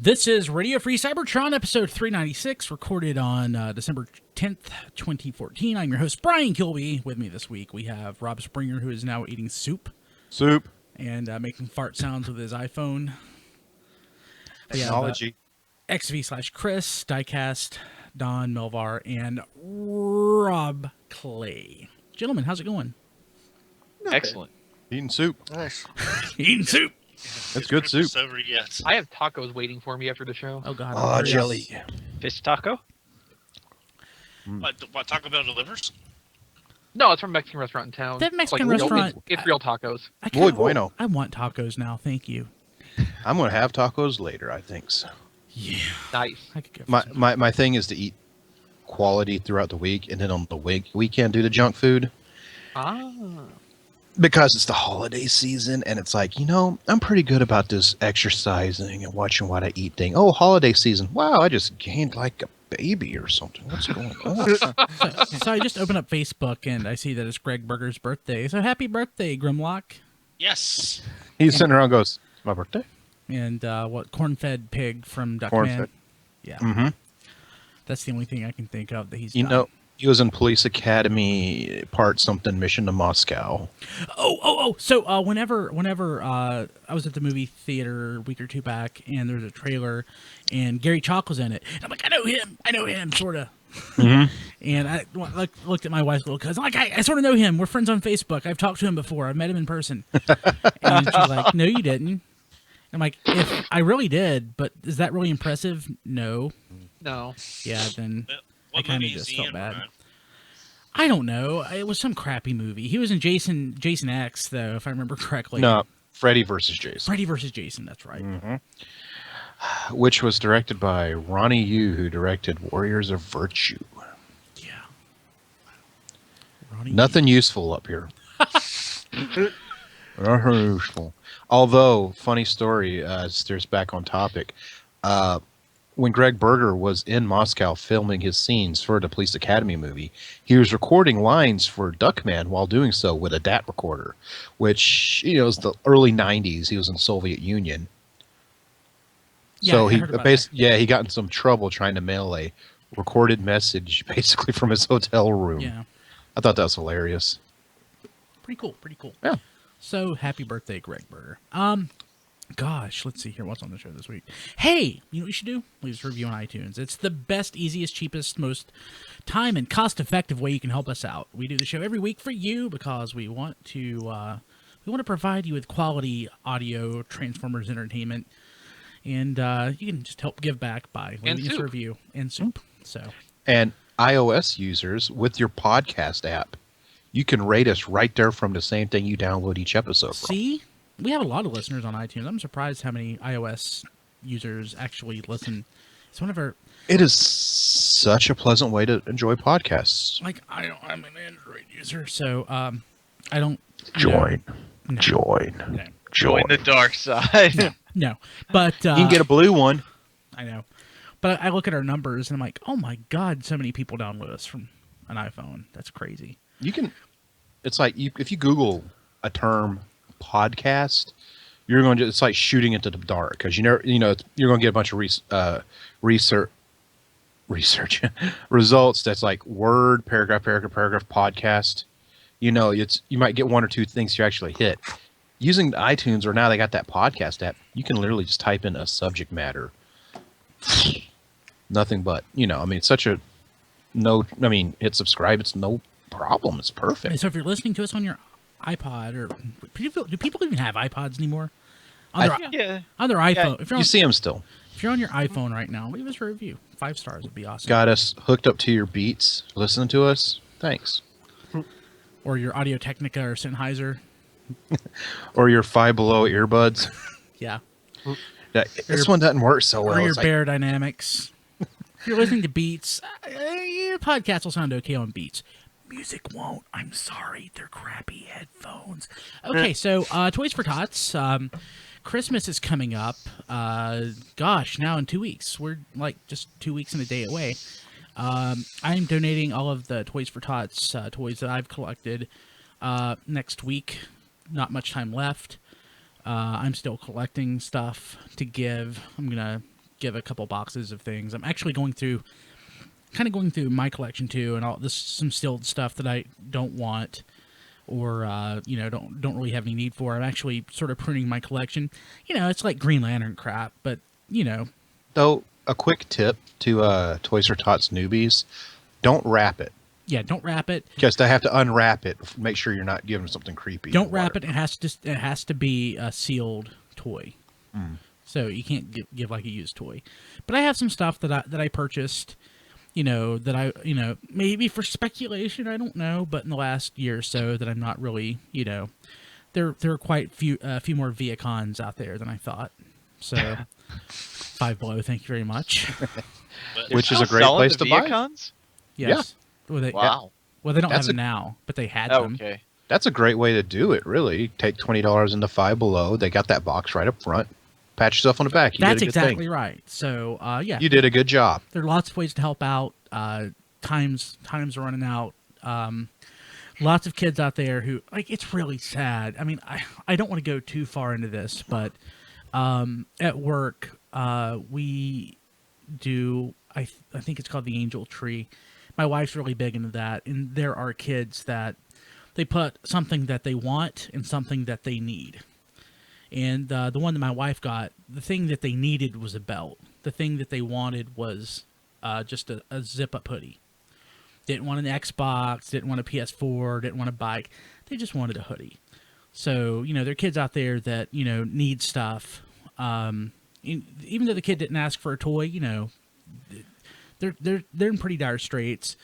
This is Radio Free Cybertron, episode 396, recorded on December 10th, 2014. I'm your host, Brian Kilby. With me this week, we have Rob Springer, who is now eating soup. And making fart sounds with his iPhone. Technology. XV/Chris, Diecast, Don Melvar, and Rob Clay. Gentlemen, how's it going? Okay. Excellent. Eating soup. Nice. Eating soup. That's good soup. It's over yet. I have tacos waiting for me after the show. Oh, God. Oh, jelly. Fish taco? What Taco Bell delivers? No, it's from a Mexican restaurant in town. That Mexican It's restaurant- It's real tacos. Muy bueno. I want tacos now. Thank you. I'm going to have tacos later, I think so. Yeah. Nice. I could go for some. My thing is to eat quality throughout the week, and then on the weekend do the junk food. Ah. Because it's the holiday season, and it's like, I'm pretty good about this exercising and watching what I eat thing. Oh, holiday season. Wow, I just gained like a baby or something. What's going on? So I just opened up Facebook, and I see that it's Greg Berger's birthday. So happy birthday, Grimlock. Yes. He's sitting around and goes, it's my birthday? And corn-fed pig from Duckman. Corn-fed. Yeah. Mm-hmm. That's the only thing I can think of that he's done. He was in Police Academy part something mission to Moscow. So whenever I was at the movie theater a week or two back, and there was a trailer, and Gary Chalk was in it, and I'm like, I know him, sort of. Mm-hmm. And I looked at my wife's little cousin, like, I sort of know him. We're friends on Facebook. I've talked to him before. I've met him in person. And she's like, no, you didn't. I'm like, if I really did, but is that really impressive? No. No. Yeah, then I What kind of movie is just he felt in, bad. Brian? I don't know. It was some crappy movie. He was in Jason X, though, if I remember correctly. No, Freddy versus Jason. Freddy versus Jason, that's right. Mm-hmm. Which was directed by Ronnie Yu, who directed Warriors of Virtue. Yeah. Ronnie Nothing useful up here. Nothing useful. Although, funny story, steers back on topic. When Greg Berger was in Moscow filming his scenes for the Police Academy movie, he was recording lines for Duckman while doing so with a DAT recorder, which, was the early 90s. He was in the Soviet Union. Yeah, So I heard about that. he got in some trouble trying to mail a recorded message basically from his hotel room. Yeah. I thought that was hilarious. Pretty cool. Yeah. So, happy birthday, Greg Berger. Gosh, let's see here. What's on the show this week? Hey, you know what you should do? Leave us a review on iTunes. It's the best, easiest, cheapest, most time and cost-effective way you can help us out. We do the show every week for you because we want to provide you with quality audio, Transformers entertainment, and you can just help give back by leaving us a review and soup. So, And iOS users, with your podcast app, you can rate us right there from the same thing you download each episode from. see? We have a lot of listeners on iTunes. I'm surprised how many iOS users actually listen. It's one of our... It is such a pleasant way to enjoy podcasts. Like, I'm an Android user, so I don't... Join. No. Join. No. Join the dark side. No. But... You can get a blue one. I know. But I look at our numbers, and I'm like, oh my God, so many people download us from an iPhone. That's crazy. You can... It's like, if you Google a term... podcast, you're going to, it's like shooting into the dark, because you're going to get a bunch of research results that's like word, paragraph, podcast. You might get one or two things you actually hit. Using iTunes, or now they got that podcast app, you can literally just type in a subject matter. Nothing but, it's such a hit subscribe, it's no problem, it's perfect. And so if you're listening to us on your iPod, or do people even have iPods anymore? On their iPhone. Yeah, If you're You see them still. If you're on your iPhone right now, leave us a review. 5 stars would be awesome. Got us hooked up to your Beats, listening to us. Thanks. Or your Audio Technica or Sennheiser. Or your Five Below earbuds. Yeah. This one doesn't work so well. Or your It's like, Bear Dynamics. If you're listening to Beats, your podcast will sound okay on Beats. Music won't. I'm sorry. They're crappy headphones. Okay, so Toys for Tots. Christmas is coming up. Gosh, now in 2 weeks. We're like just 2 weeks and a day away. I'm donating all of the Toys for Tots toys that I've collected next week. Not much time left. I'm still collecting stuff to give. I'm going to give a couple boxes of things. I'm actually going through my collection too, and all this some still stuff that I don't want or don't really have any need for. I'm actually sort of pruning my collection. It's like Green Lantern crap, but Though, a quick tip to Toys for Tots newbies, don't wrap it. Yeah, don't wrap it. Because they have to unwrap it. Make sure you're not giving them something creepy. Don't wrap it. It has to be a sealed toy. So you can't give like a used toy. But I have some stuff that I purchased, that I maybe for speculation, I don't know, but in the last year or so that I'm not really, there are quite a few more Viacons out there than I thought. So Five Below, thank you very much. But Which is Still a great selling place the to buy. Viacons? Yes. Well, Wow. they don't That's have them now, but they had Oh, them. okay. That's a great way to do it, really. Take $20 into Five Below. They got that box right up front. Pat yourself on the back. You That's did a good exactly thing. right. So, yeah. You did a good job. There are lots of ways to help out. Times are running out. Lots of kids out there who it's really sad. I mean, I don't want to go too far into this, but at work we do. I think it's called the Angel Tree. My wife's really big into that, and there are kids that they put something that they want and something that they need. And the one that my wife got, the thing that they needed was a belt. The thing that they wanted was just a zip-up hoodie. Didn't want an Xbox, didn't want a PS4, didn't want a bike. They just wanted a hoodie. So, there are kids out there that, need stuff. Even though the kid didn't ask for a toy, they're in pretty dire straits.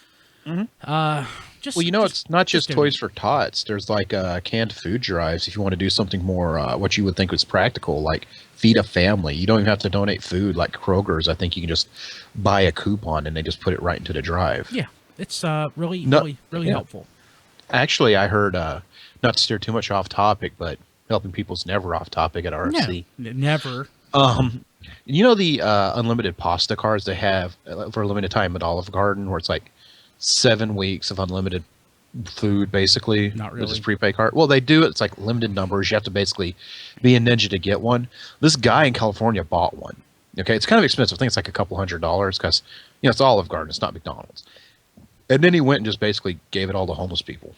Just it's not just do Toys it. for Tots. There's like canned food drives if you want to do something more what you would think was practical, like feed a family. You don't even have to donate food like Kroger's. I think you can just buy a coupon and they just put it right into the drive. Yeah, it's really Yeah. helpful. Actually, I heard, not to steer too much off topic, but helping people's never off topic at RFC. No, never. The unlimited pasta cards they have for a limited time at Olive Garden, where it's like 7 weeks of unlimited food, basically. Not With this really. prepaid card. Well, they do it. It's like limited numbers. You have to basically be a ninja to get one. This guy in California bought one. Okay, it's kind of expensive. I think it's like a couple $100 because it's Olive Garden. It's not McDonald's. And then he went and just basically gave it all to homeless people.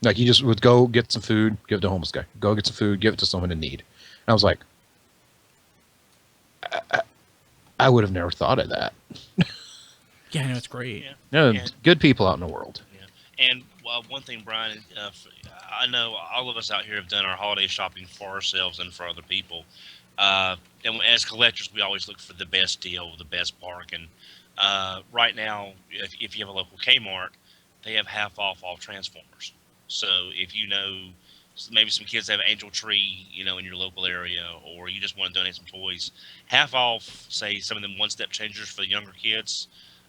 Like he just would go get some food, give it to a homeless guy. Go get some food, give it to someone in need. And I was like, I would have never thought of that. Yeah, no, it's great. Yeah. No, Yeah. good people out in the world. Yeah. And one thing, Brian, I know all of us out here have done our holiday shopping for ourselves and for other people. And as collectors, we always look for the best deal, the best bargain. Right now, if you have a local Kmart, they have half off all Transformers. So if maybe some kids have Angel Tree, in your local area, or you just want to donate some toys, half off, say, some of them one-step changers for the younger kids,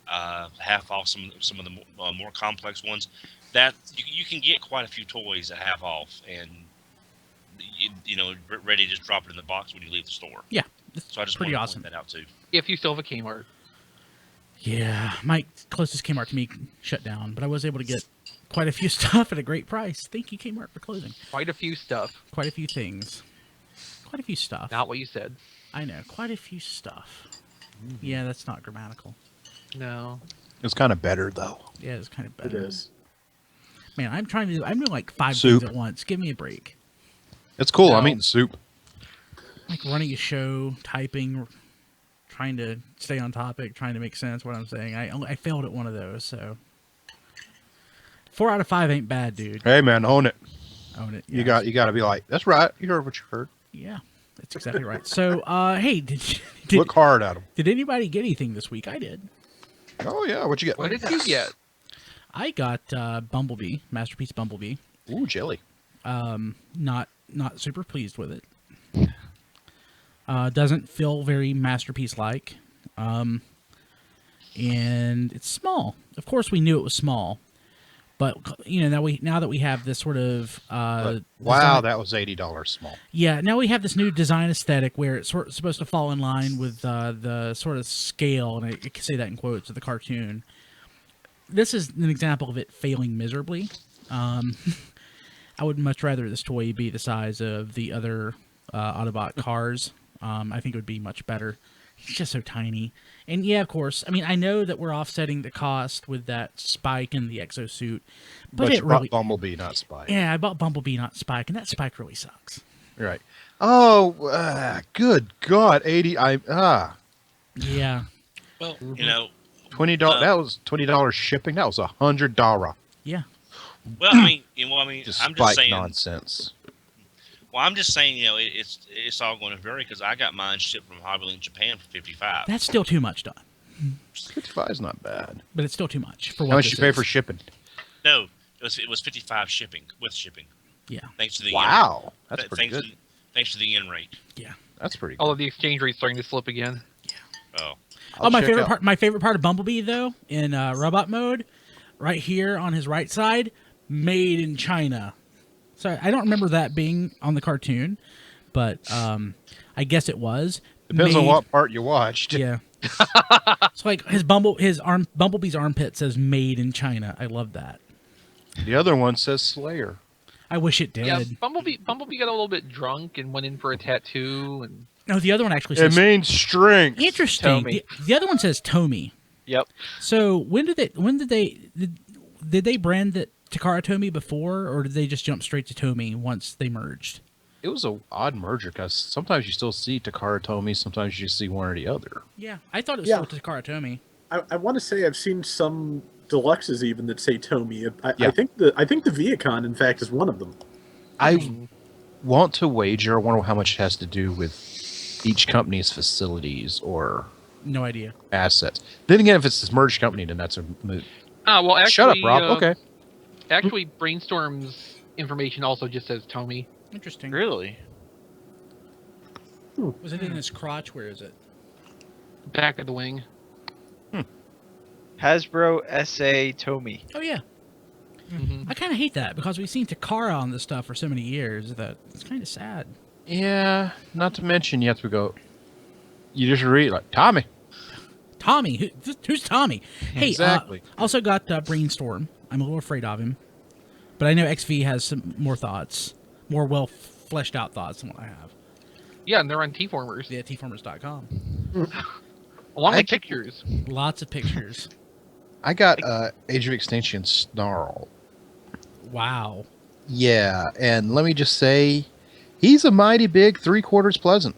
half off some of the more complex ones. That you can get quite a few toys at half off, and ready to just drop it in the box when you leave the store. Yeah, it's So I just pretty wanted awesome. to point that out too. If you still have a Kmart. Yeah, my closest Kmart to me shut down, but I was able to get quite a few stuff at a great price. Thank you, Kmart, for closing. Quite a few stuff. Quite a few things. Quite a few stuff. Not what you said. I know, quite a few stuff. Yeah, that's not grammatical. No. It's kind of better though. Yeah, it's kind of It better. is. Man, I'm doing like 5 Soup. things at once. Give me a break. It's cool. No. I'm eating soup. Like running a show, typing, trying to stay on topic, trying to make sense of what I'm saying. I failed at one of those, so 4 out of 5 ain't bad, dude. Hey man, own it. Own it. You yes. got to be like, that's right. You heard what you heard. Yeah, that's exactly right. So, hey, did Look hard at them. did anybody get anything this week? I did. Oh yeah, what you get? What did you get? I got Bumblebee, Masterpiece Bumblebee. Ooh, jelly. Not super pleased with it. Doesn't feel very Masterpiece like. And it's small. Of course, we knew it was small, but now that we have this sort of Wow, design- that was $80 small. yeah, now we have this new design aesthetic where it's sort of supposed to fall in line with the sort of scale, and I can say that in quotes, of the cartoon. This is an example of it failing miserably. I would much rather this toy be the size of the other Autobot cars. I think it would be much better. He's just so tiny. And yeah, of course. I mean, I know that we're offsetting the cost with that Spike in the exosuit, but you it really. bought Bumblebee, not Spike. Yeah, I bought Bumblebee, not Spike, and that Spike really sucks. Right. Oh, good God, 80. Yeah. Well, $20. That was $20 shipping. That was $100. Yeah. well, I mean, Just I'm just Spike saying. nonsense. Well, I'm just saying, it's all going to vary because I got mine shipped from Hobbylink Japan for $55. That's still too much, Don. 55 is not bad. But it's still too much for what How much this you pay is. for shipping? No, it was 55 shipping with shipping. Yeah. Thanks to the Wow, that's pretty thanks good. thanks to the yen rate. Yeah. That's pretty good. All of the exchange rates starting to slip again. Oh, My check favorite out- part. My favorite part of Bumblebee, though, in robot mode, right here on his right side, made in China. So I don't remember that being on the cartoon, but I guess it was. Depends on Made- what part you watched. Yeah. It's like Bumblebee's armpit says "Made in China." I love that. The other one says Slayer. I wish it did. Yeah, Bumblebee got a little bit drunk and went in for a tattoo. And No, the other one actually It says. means strength. Interesting. Tommy. The other one says Tomy. Yep. So did they brand it Takara Tomy before, or did they just jump straight to Tomy once they merged? It was a odd merger because sometimes you still see Takara Tomy, sometimes you see one or the other. Yeah, I thought it was Yeah. still Takara Tomy. I want to say I've seen some deluxes even that say Tomy. Yeah. I think the Viacon, in fact, is one of them. I want to wager. I wonder how much it has to do with each company's facilities or No idea. assets. Then again, if it's this merged company, then that's a moot. well, actually, Shut up, Rob. Okay. Actually, Brainstorm's information also just says Tomy. Interesting. Really? Was it in his crotch? Where is it? Back of the wing. Hasbro SA Tomy. Oh yeah. Mhm. I kind of hate that because we've seen Takara on this stuff for so many years that it's kind of sad. Yeah, not to mention you have to go. You just read like Tommy. Tommy, who's Tommy? Hey, Exactly. Also got Brainstorm. I'm a little afraid of him, but I know XV has some more thoughts, more well fleshed out thoughts than what I have. Yeah, and they're on TFormers. Yeah, TFormers.com. Along I with think- pictures. Lots of pictures. I got Age of Extinction Snarl. Wow. Yeah, and let me just say, he's a mighty big 3/4 pleasant.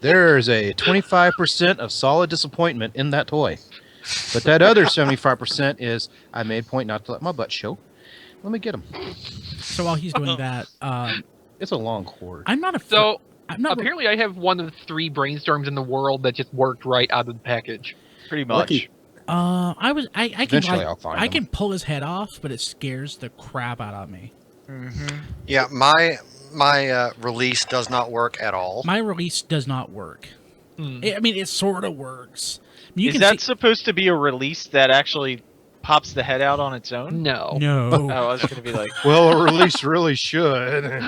There's a 25% of solid disappointment in that toy. But that other 75% is, I made point not to let my butt show. Let me get him. So while he's doing that, It's a long cord. I'm not afraid. So I'm not. apparently, I have one of the 3 Brainstorms in the world that just worked right out of the package. Pretty much. Lucky. I can Eventually I'll find I him. can pull his head off, but it scares the crap out of me. Yeah, my release does not work at all. My release does not work. Hmm. I mean, it sort of works. You Is can that see, supposed to be a release that actually pops the head out on its own? No. no. Oh, I was gonna be like, Well, a release really should.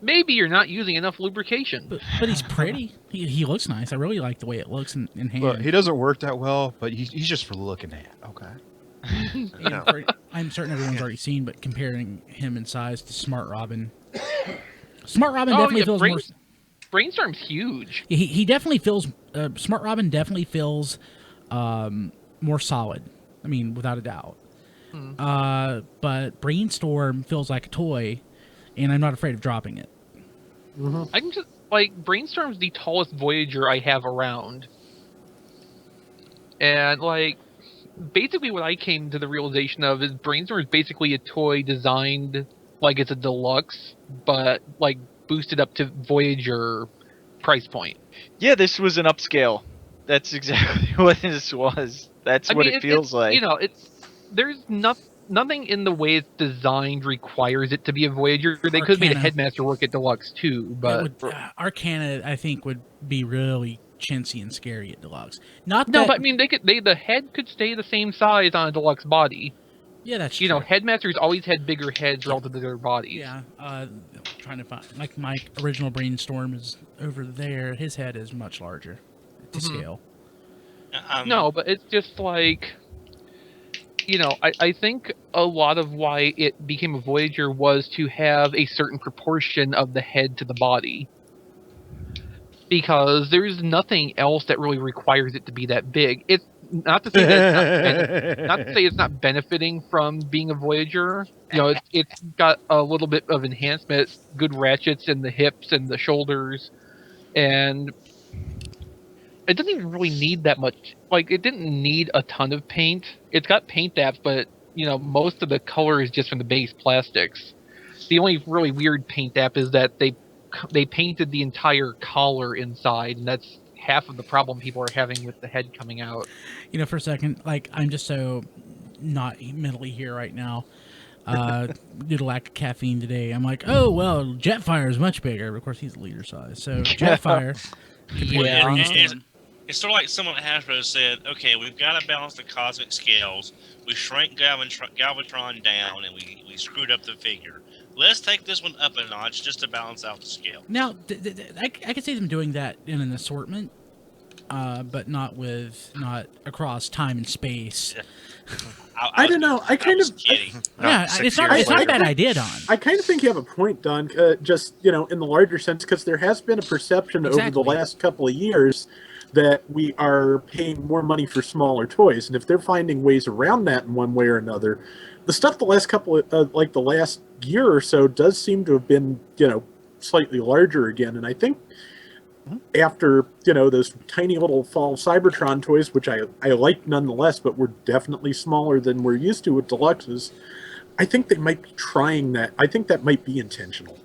Maybe you're not using enough lubrication. But he's pretty. He looks nice. I really like the way it looks in hand. Look, he doesn't work that well, but he's just for looking at. Okay. And I'm certain everyone's already seen, but comparing him in size to Smart Robin. Smart Robin definitely feels more. Brainstorm's huge. He definitely feels. Smart Robin definitely feels more solid. I mean, without a doubt. But Brainstorm feels like a toy, and I'm not afraid of dropping it. I can just Brainstorm's the tallest Voyager I have around, and basically what I came to the realization of is Brainstorm is basically a toy designed like it's a deluxe, but boosted up to Voyager price point. yeah, this was an upscale. That's exactly what this was. That's what it feels like. There's nothing in the way it's designed requires it to be a Voyager. They could have made a Arcana. Headmaster work at deluxe too, but Arcana, I think, would be really chintzy and scary at deluxe. Not no, that, but I mean the head could stay the same size on a deluxe body. yeah, that's You know, true. Headmasters always had bigger heads relative to their bodies. Yeah, trying to find my original Brainstorm is over there. His head is much larger to scale. No, but it's just I think a lot of why it became a Voyager was to have a certain proportion of the head to the body. because there's nothing else that really requires it to be that big. It's not to say that not to say it's not benefiting from being a Voyager. You know, it's got a little bit of enhancement, good ratchets in the hips and the shoulders, and it doesn't even really need that much. Like, it didn't need a ton of paint. It's got paint apps, but you know, most of the color is just from the base plastics. The only really weird paint app is that they painted the entire collar inside, and that's half of the problem people are having with the head coming out. You know, for a second, like, I'm just so not mentally here right now. Due to lack of caffeine today, I'm like, oh well, Jetfire is much bigger. Of course, he's liter size, so Jetfire. It's sort of like someone at Hasbro said, okay, we've got to balance the cosmic scales. We shrank Galvatron down, and we screwed up the figure. Let's take this one up a notch just to balance out the scale. Now, I could see them doing that in an assortment, but not across time and space. Yeah. I don't know. I kind of. Yeah, it's not a bad idea, Don. I kind of think you have a point, Don. Just in the larger sense, because there has been a perception over the last couple of years that we are paying more money for smaller toys, and if they're finding ways around that in one way or another, the stuff the last couple of like the last year or so does seem to have been slightly larger again, and I think after those tiny little fall Cybertron toys, which I like nonetheless, but were definitely smaller than we're used to with deluxes, I think they might be trying that. I think that might be intentional.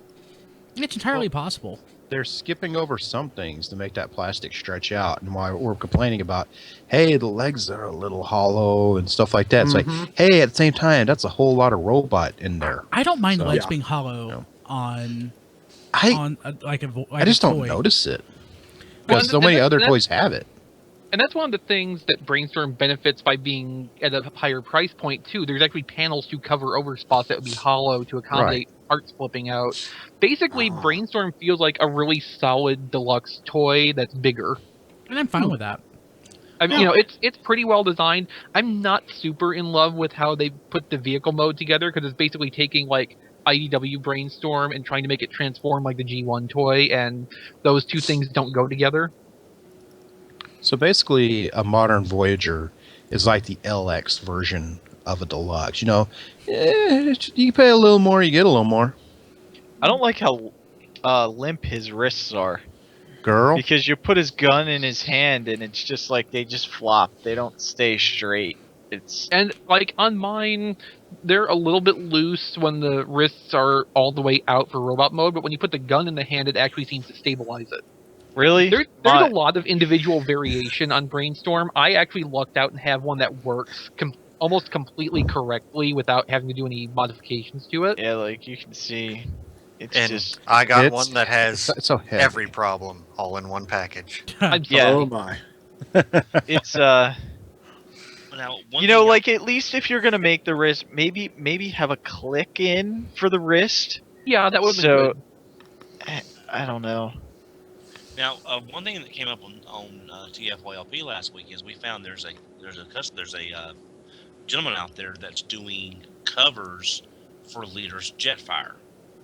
It's entirely possible. They're skipping over some things to make that plastic stretch out, and why we're complaining about, hey, the legs are a little hollow and stuff like that. It's like, hey, at the same time, that's a whole lot of robot in there. I don't mind legs being hollow on I just don't notice it because Well, so many other toys have it. And that's one of the things that Brainstorm benefits by being at a higher price point, too. There's actually panels to cover over spots that would be hollow to accommodate parts flipping out. Basically, Brainstorm feels like a really solid deluxe toy that's bigger. And I'm fine with that. I mean, it's pretty well designed. I'm not super in love with how they put the vehicle mode together, because it's basically taking, like, IDW Brainstorm and trying to make it transform like the G1 toy, and those two things don't go together. So basically, a modern Voyager is like the LX version of a deluxe. You pay a little more, you get a little more. I don't like how limp his wrists are. Girl? Because you put his gun in his hand and it's just like they just flop. They don't stay straight. And like on mine, they're a little bit loose when the wrists are all the way out for robot mode, but when you put the gun in the hand, it actually seems to stabilize it. Really? There's a lot of individual variation on Brainstorm. I actually lucked out and have one that works almost completely correctly without having to do any modifications to it. Yeah, like you can see. I got one that has so every problem all in one package. Yeah. Oh my. It's Now, like at least if you're gonna make the wrist, maybe have a click in for the wrist. Yeah, that would be good. I don't know. Now, one thing that came up on TFYLP last week is we found there's a gentleman out there that's doing covers for Leader's Jetfire.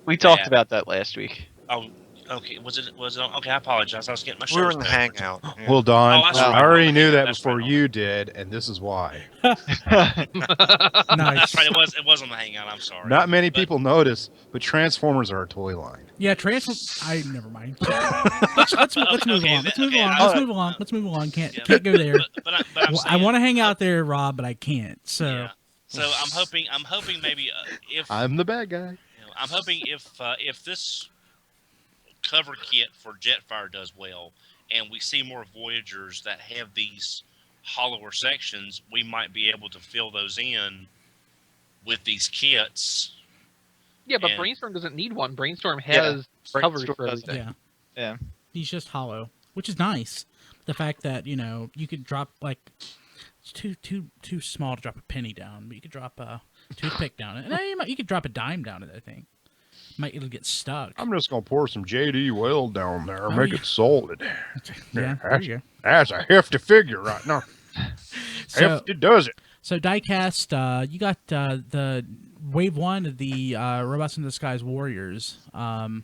We talked about that last week. Oh, okay. Was it? Okay, I apologize. I was getting my We were shows in the backwards. hangout. Yeah. Well, Don, Oh, that's I right. already knew that That's before right. you did, and this is why. Nice. That's right. It was on the hangout. I'm sorry. Not many people notice, but Transformers are a toy line. Yeah, never mind. Let's move along. Let's move along. Can't go there. But I'm I want to hang out there, Rob, but I can't. So. Yeah. So I'm hoping maybe if I'm the bad guy. I'm hoping if this cover kit for Jetfire does well, and we see more Voyagers that have these hollower sections, we might be able to fill those in with these kits. Yeah, but And- Brainstorm doesn't need one. Brainstorm has covers for does. everything. Yeah. He's just hollow, which is nice. The fact that you could drop like it's too small to drop a penny down, but you could drop a toothpick down it, and you could drop a dime down it. I think it'll get stuck. I'm just gonna pour some JD Well down there, make it solid. Yeah, there you go. That's a hefty figure right now. Hefty does it. So diecast, you got the wave 1 of the Robots in Disguise Warriors. I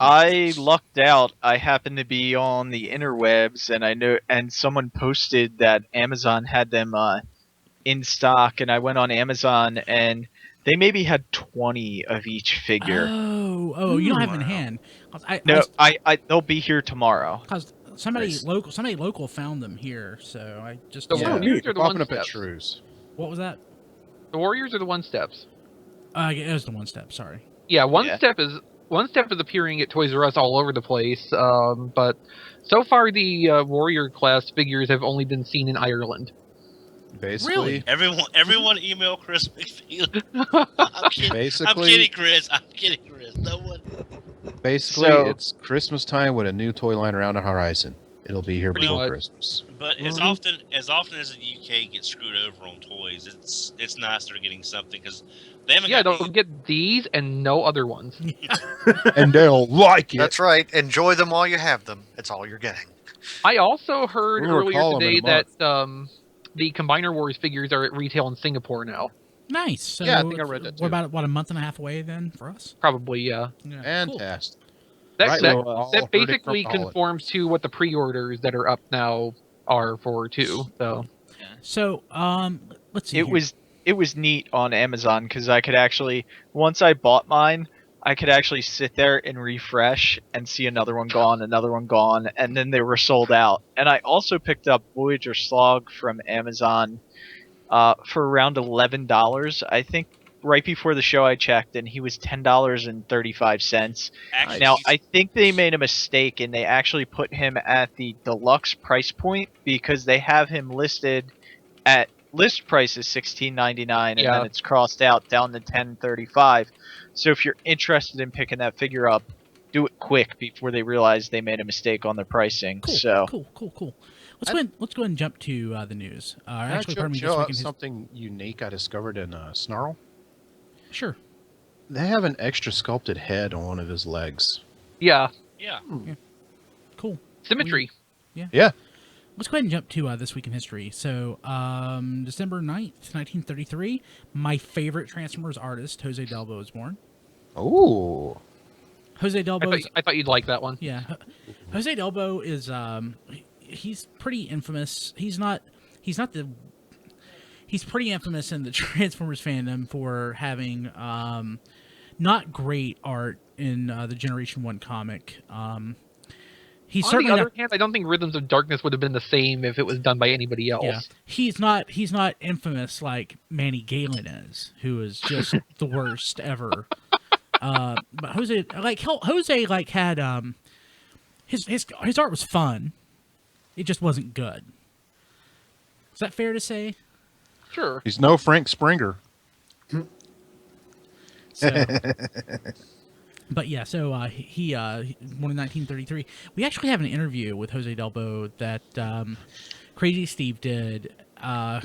I lucked out. I happened to be on the interwebs, and someone posted that Amazon had them in stock, and I went on Amazon, and they maybe had 20 of each figure. Oh, you don't have them in hand. They'll be here tomorrow. Because somebody local found them here, so I just The Yeah. Warriors are the Popping one up at steps. Shrews. What was that? The Warriors are the one steps. It was the one step. Sorry. Yeah, one Yeah. step is appearing at Toys R Us all over the place. But so far the Warrior class figures have only been seen in Ireland. Basically, Really? Everyone email Chris McField. I'm kidding. Basically- I'm kidding, Chris. No one. basically, So- it's Christmas time with a new toy line around the horizon. It'll be here Pretty before much. Christmas. But as often as the UK gets screwed over on toys, it's nice they're getting something because they haven't Yeah, got they'll get these and no other ones. And they'll like it. That's right. Enjoy them while you have them. It's all you're getting. I also heard We'll earlier recall 'em in today a that the Combiner Wars figures are at retail in Singapore now. Nice. So Yeah, I think I read that, We're too. about a month and a half away then for us. Probably, yeah. Yeah. Cool. Fantastic. That Right, that, we'll all that heard it basically from Holland. conforms to what the pre-orders that are up now are for too. So So let's see. It here. was neat on Amazon because I could actually, once I bought mine, I could actually sit there and refresh and see another one gone, and then they were sold out. And I also picked up Voyager Slog from Amazon for around $11. I think right before the show I checked, and he was $10.35. actually. Now, I think they made a mistake and they actually put him at the deluxe price point because they have him listed at list price is $16.99 and Yeah. then it's crossed out down to $10.35. So if you're interested in picking that figure up, do it quick before they realize they made a mistake on their pricing. Cool. So Cool. Let's go ahead and jump to the news. Actually, pardon me. Joe, This week in something unique I discovered in Snarl. Sure. They have an extra sculpted head on one of his legs. yeah, Yeah. Cool. symmetry. Yeah. Let's go ahead and jump to This Week in History. So, December 9th, 1933, my favorite Transformers artist, Jose Delbo, was born. Oh. Jose Delbo is... I thought you'd like that one. Yeah. Jose Delbo is... he's pretty infamous. He's pretty infamous in the Transformers fandom for having not great art in the Generation 1 comic. He's On certainly the not... other hand, I don't think Rhythms of Darkness would have been the same if it was done by anybody else. Yeah, he's not infamous like Manny Galen is, who is just the worst ever. But Jose had his art was fun. It just wasn't good. Is that fair to say? Sure. He's no Frank Springer. So, but yeah, so he born in 1933. We actually have an interview with Jose Delbo that Crazy Steve did at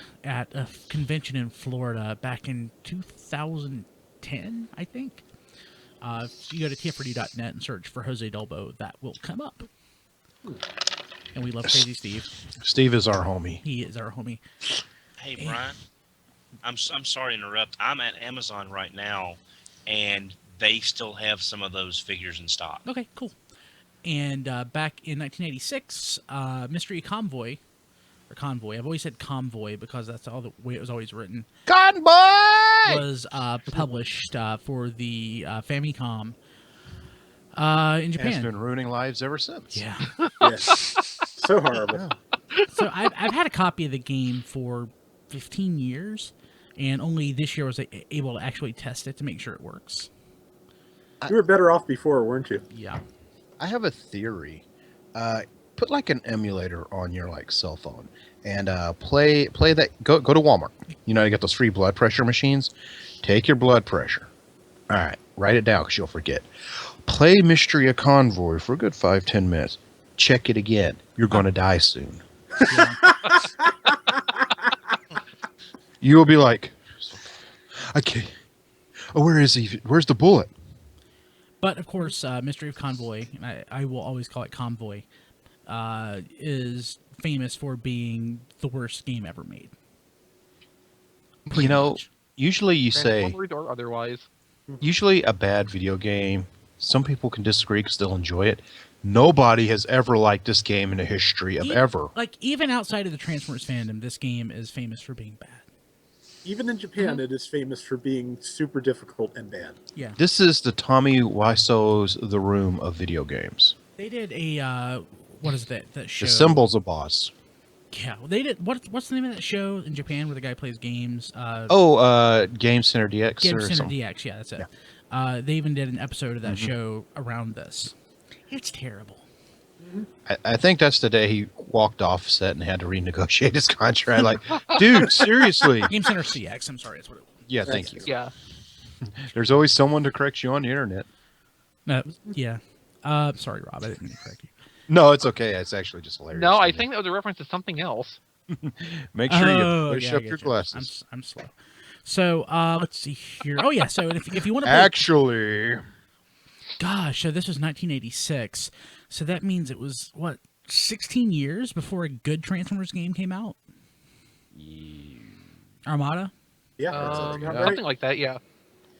a convention in Florida back in 2010, I think. If you go to tf4d.net and search for Jose Delbo, that will come up. And we love Crazy Steve. Steve is our homie. He is our homie. Hey Brian, I'm sorry to interrupt. I'm at Amazon right now, and they still have some of those figures in stock. Okay, cool. And back in 1986, Mystery Convoy, or Convoy, I've always said Convoy because that's all the way it was always written, Convoy! was published for the Famicom in And it's Japan. been ruining lives ever since. Yeah. Yes. So horrible. So I've had a copy of the game for 15 years, and only this year was I able to actually test it to make sure it works. You were better off before, weren't you? Yeah. I have a theory. Put like an emulator on your like cell phone and play that. Go to Walmart. You know, you got those free blood pressure machines. Take your blood pressure. All right, write it down because you'll forget. Play Mystery of Convoy for a good 5-10 minutes. Check it again. You're gonna die soon. Yeah. You will be like, okay, oh, where is he? Where's the bullet? But of course, Mystery of Convoy, and I will always call it Convoy, is famous for being the worst game ever made. You know, much. usually you say, Transformers or otherwise. usually a bad video game Some people can disagree because they'll enjoy it. Nobody has ever liked this game in the history of ever. Like, even outside of the Transformers fandom, this game is famous for being bad. Even in Japan, it is famous for being super difficult and bad. Yeah. This is the Tommy Wiseau's The Room of video games. They did a, what is that show? The Symbol's a boss. Yeah, they did. What's the name of that show in Japan where the guy plays games? Game Center DX Game or Center something. DX. Yeah, that's it. They even did an episode of that Mm-hmm. show around this. It's terrible. I think that's the day he walked off set and had to renegotiate his contract. Like, dude, seriously. Game Center CX. I'm sorry, that's what it was. Yeah, thank you. Yeah. There's always someone to correct you on the internet. No, yeah. Sorry, Rob. I didn't mean to correct you. No, it's okay. It's actually just hilarious. No, to I me. think that was a reference to something else. Make sure you Oh, push yeah, I up get your you. glasses. I'm slow. So let's see here. Oh yeah. So if you want to, Actually, gosh, so this was 1986. So that means it was what 16 years before a good Transformers game came out. Armada. Yeah, that's right. Something like that. Yeah.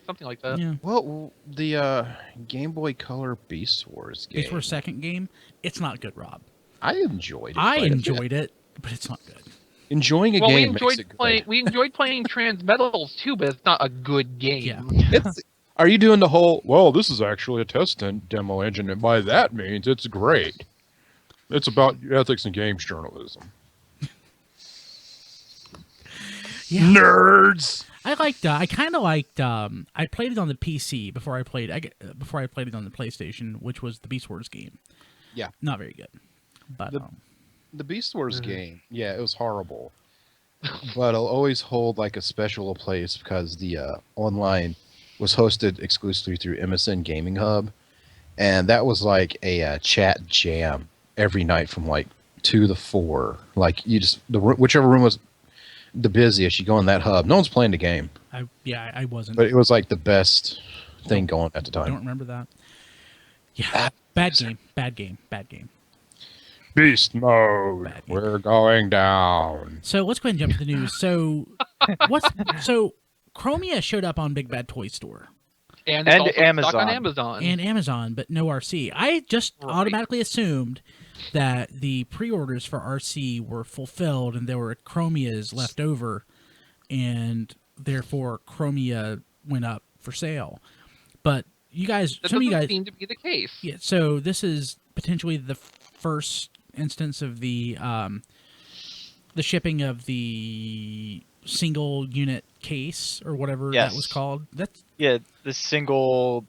Something like that. Yeah. well, the Game Boy Color Beast Wars game. Beast Wars second game. It's not good, Rob. I enjoyed it. I quite a bit. enjoyed it, but it's not good. Enjoying a Well, game makes it good. we enjoyed playing Transmetals too, but it's not a good game. Yeah. Are you doing the whole, well, this is actually a test demo engine, and by that means it's great. It's about ethics and games journalism. Yeah. Nerds! I kind of liked. I played it on the PC before I played it on the PlayStation, which was the Beast Wars game. Yeah. Not very good, but The Beast Wars game, yeah, it was horrible. But it'll always hold like a special place because the online was hosted exclusively through MSN Gaming Hub. And that was like a chat jam every night from like 2 to 4. Like you just, whichever room was the busiest, you go in that hub. No one's playing the game, I wasn't. but it was like the best thing going at the I don't time. remember that. Yeah, bad game. Beast mode, Bad game. we're going down. So let's go ahead and jump to the news. So Chromia showed up on Big Bad Toy Store And it's also Amazon. stuck on Amazon. and Amazon, but no RC. I just automatically assumed that the pre-orders for RC were fulfilled and there were Chromias left over, and therefore Chromia went up for sale. But you guys, that some of you doesn't guys, seem to be the case. yeah. So this is potentially the first instance of the shipping of the single unit case or whatever that was Yes. called. That's Yeah, the single,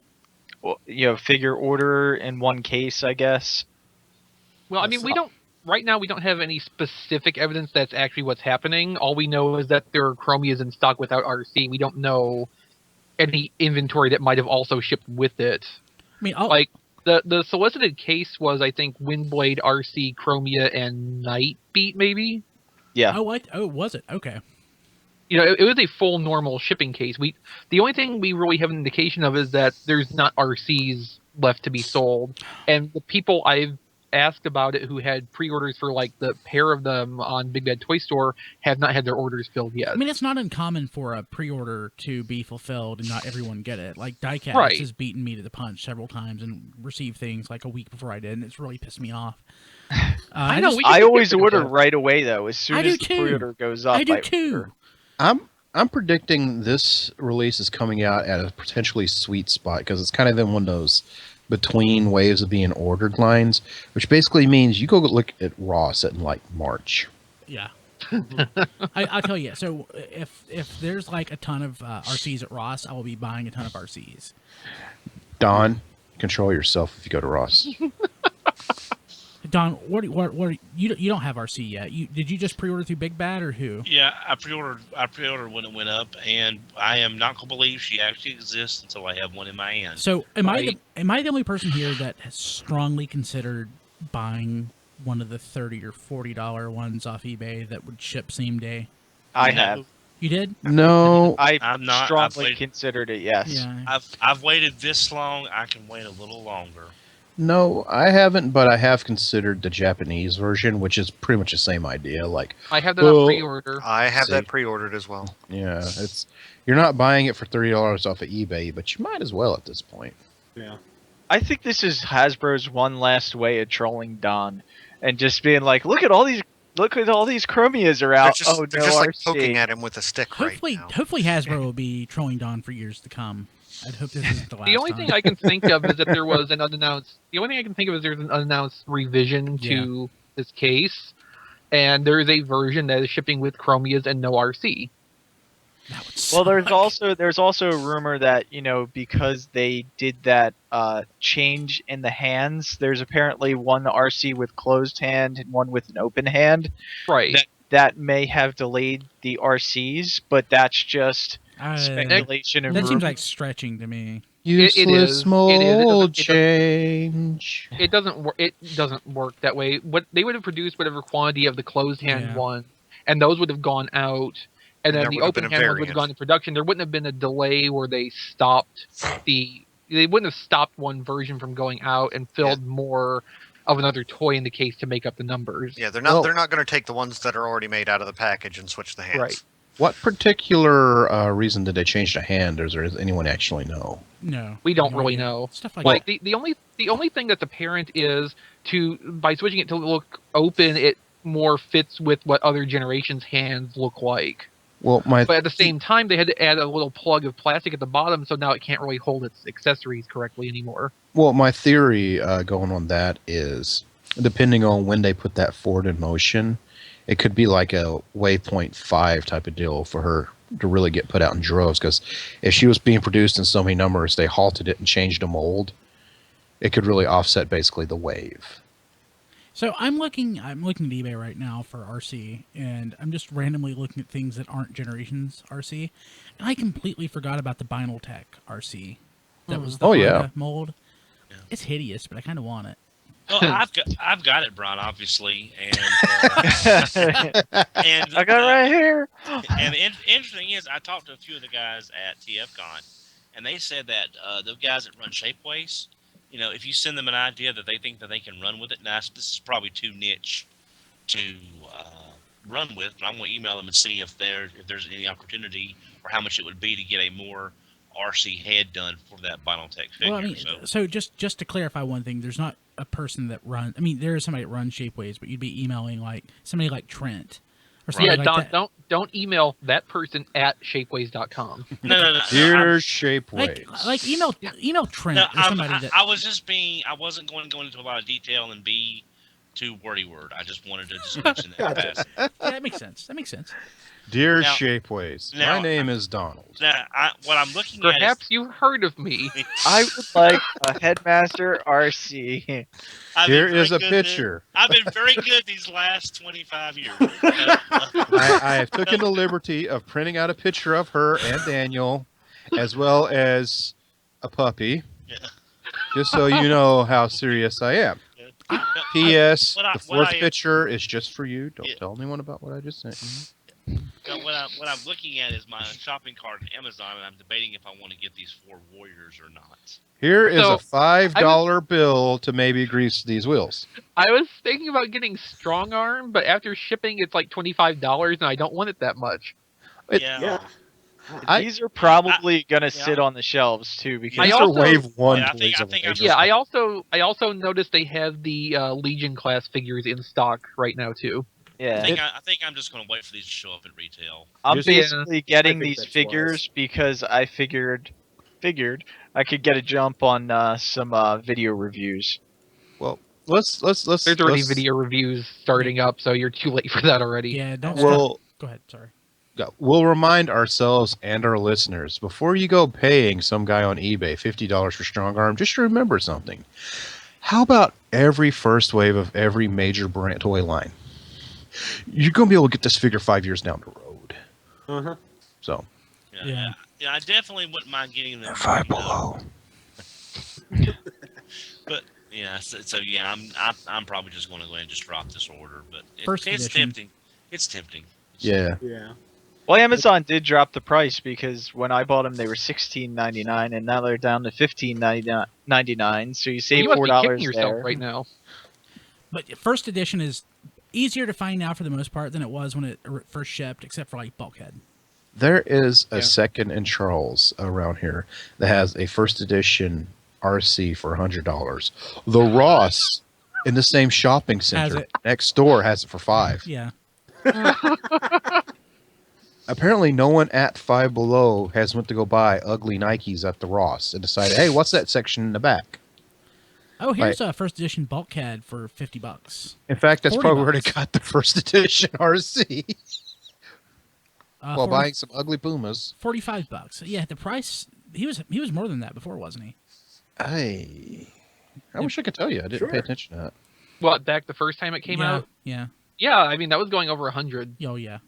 figure order in one case, I guess. Well, I mean, we don't. Right now, we don't have any specific evidence that's actually what's happening. All we know is that there are Chromias in stock without RC. We don't know any inventory that might have also shipped with it. I mean, Like the solicited case was, I think, Windblade, RC, Chromia, and Nightbeat, maybe. Yeah. was it? Okay. It was a full normal shipping case. The only thing we really have an indication of is that there's not RCs left to be sold, and the people I've asked about it who had pre-orders for like the pair of them on Big Bad Toy Store have not had their orders filled yet. I mean, it's not uncommon for a pre-order to be fulfilled and not everyone get it. Like Diecast Right. has beaten me to the punch several times and received things like a week before I did, and it's really pissed me off. I know, we I should always get rid of order that. right away though. As soon I do as the too. pre-order goes up, I do order. too. I'm predicting this release is coming out at a potentially sweet spot because it's kind of in one of those between waves of being ordered lines, which basically means you go look at Ross in like March. Yeah. I'll tell you. So if there's like a ton of RCs at Ross, I will be buying a ton of RCs. Don, control yourself if you go to Ross. Don, what you don't have RC yet? Did you just pre-order through Big Bad or who? Yeah, I pre-ordered when it went up, and I am not gonna believe she actually exists until I have one in my hand. So am I the only person here that has strongly considered buying one of the $30 or $40 ones off eBay that would ship same day? I No. have. You did? No, I'm not- I've strongly waited- considered it. Yes. Yeah. I've waited this long. I can wait a little longer. no, I haven't, but I have considered the Japanese version, which is pretty much the same idea. Like, I have that Well, on pre-order. I have See. that pre-ordered as well. yeah, it's you're not buying it for $30 off of eBay, but you might as well at this point. Yeah. I think this is Hasbro's one last way of trolling Don, and just being like, look at all these Chromias are out. They're just like RC. poking at him with a stick Hopefully, right now. hopefully Hasbro will be trolling Don for years to come. I'd hope this isn't the last The only time. thing I can think of is that there was an unannounced. The only thing I can think of is there's an unannounced revision to this case, and there is a version that is shipping with Chromias and no RC. That would Well, suck. there's also a rumor that because they did that change in the hands, there's apparently one RC with closed hand and one with an open hand. Right. That may have delayed the RCs, but that's just speculation and That rumor. seems like stretching to me. Useless is. mold It change. It doesn't work that way. What they would have produced whatever quantity of the closed hand one, and those would have gone out, and then there the would have open been a hand ones would have variant. gone to production. There wouldn't have been a delay where they stopped they wouldn't have stopped one version from going out and filled more of another toy in the case to make up the numbers. Yeah, they're not going to take the ones that are already made out of the package and switch the hands. Right. What particular reason did they change the hand, or does anyone actually know? No, We don't really know. Stuff like Like that. the only thing that's apparent is by switching it to look open, it more fits with what other generations' hands look like. Well, But at the same time, they had to add a little plug of plastic at the bottom, so now it can't really hold its accessories correctly anymore. Well, my theory going on that is, depending on when they put that forward in motion, it could be like a waypoint 5 type of deal for her to really get put out in droves. Because if she was being produced in so many numbers, they halted it and changed the mold, it could really offset basically the wave. So I'm looking at eBay right now for RC, and I'm just randomly looking at things that aren't Generations RC, and I completely forgot about the Binaltech RC. That was the Honda mold. Yeah. It's hideous, but I kind of want it. Well, I've got it, Brian, obviously, and and I got it right here. And the interesting is, I talked to a few of the guys at TFCon, and they said that the guys that run Shapeways, if you send them an idea that they think that they can run with it, now this is probably too niche to run with, but I'm going to email them and see if there's any opportunity or how much it would be to get a more RC head done for that Binaltech figure. Well, I mean, so just to clarify one thing, there's not a person that runs. I mean, there is somebody that runs Shapeways, but you'd be emailing like somebody like Trent or something Yeah, like that. don't email that person at shapeways.com. No. Dear Shapeways. Like email Trent No, or somebody that. I wasn't going to go into a lot of detail and be too wordy word. I just wanted to just mention that. Gotcha. Yeah, that makes sense. Dear Now- Shapeways, now- my name is Donald. Now, what I'm looking at Perhaps you've heard of me. I would like a Headmaster RC. Here is a picture. I've been very good these last 25 years. I have taken the liberty of printing out a picture of her and Daniel, as well as a puppy, Yeah. just so you know how serious I am. P.S. What I- The what fourth I- picture is just for you. Don't Yeah. tell anyone about what I just sent you. What I'm looking at is my shopping cart on Amazon, and I'm debating if I want to get these 4 Warriors or not. Here is So, a $5 bill to maybe grease these wheels. I was thinking about getting Strong Arm, but after shipping, it's like $25, and I don't want it that much. Yeah. These are probably gonna sit on the shelves too, because These I are also- Wave 1 Yeah, I toys. think of I'm Wave just- Yeah, I also noticed they have the Legion class figures in stock right now too. yeah, I think I'm just going to wait for these to show up at retail. I'm Just- basically getting I think these that's figures because I figured I could get a jump on some video reviews. Well, let's There's already video reviews starting up, so you're too late for that already. Yeah, don't. Well, Go ahead. Sorry. we'll remind ourselves and our listeners, before you go paying some guy on eBay $50 for Strong Arm, just remember something. How about every first wave of every major brand toy line? You're going to be able to get this figure 5 years down the road. Uh-huh. So, Yeah. I definitely wouldn't mind getting them. Five Below. But yeah, so yeah, I'm probably just going to go ahead and just drop this order. But First it's edition. tempting. It's tempting. Yeah. Yeah. Well, Amazon did drop the price because when I bought them, they were $16.99, and now they're down to $15.99. So you save You must be $4 kicking yourself there. right now. But first edition is easier to find now for the most part than it was when it first shipped, except for like Bulkhead. There is a Yeah. second in Charles around here that has a first edition RC for $100. The Ross in the same shopping center it. next door has it for $5. Yeah. Apparently, no one at Five Below has went to go buy ugly Nikes at the Ross and decided, hey, what's that section in the back? Oh, here's a first edition bulkhead for $50. In fact, that's probably where they $40. got the first edition RC. While 40 buying some ugly Pumas. $45. Yeah, the price. He was more than that before, wasn't he? I wish I could tell you. I didn't pay attention to that. What, back the first time it came out? Yeah. Yeah, I mean, that was going over 100. Oh yeah.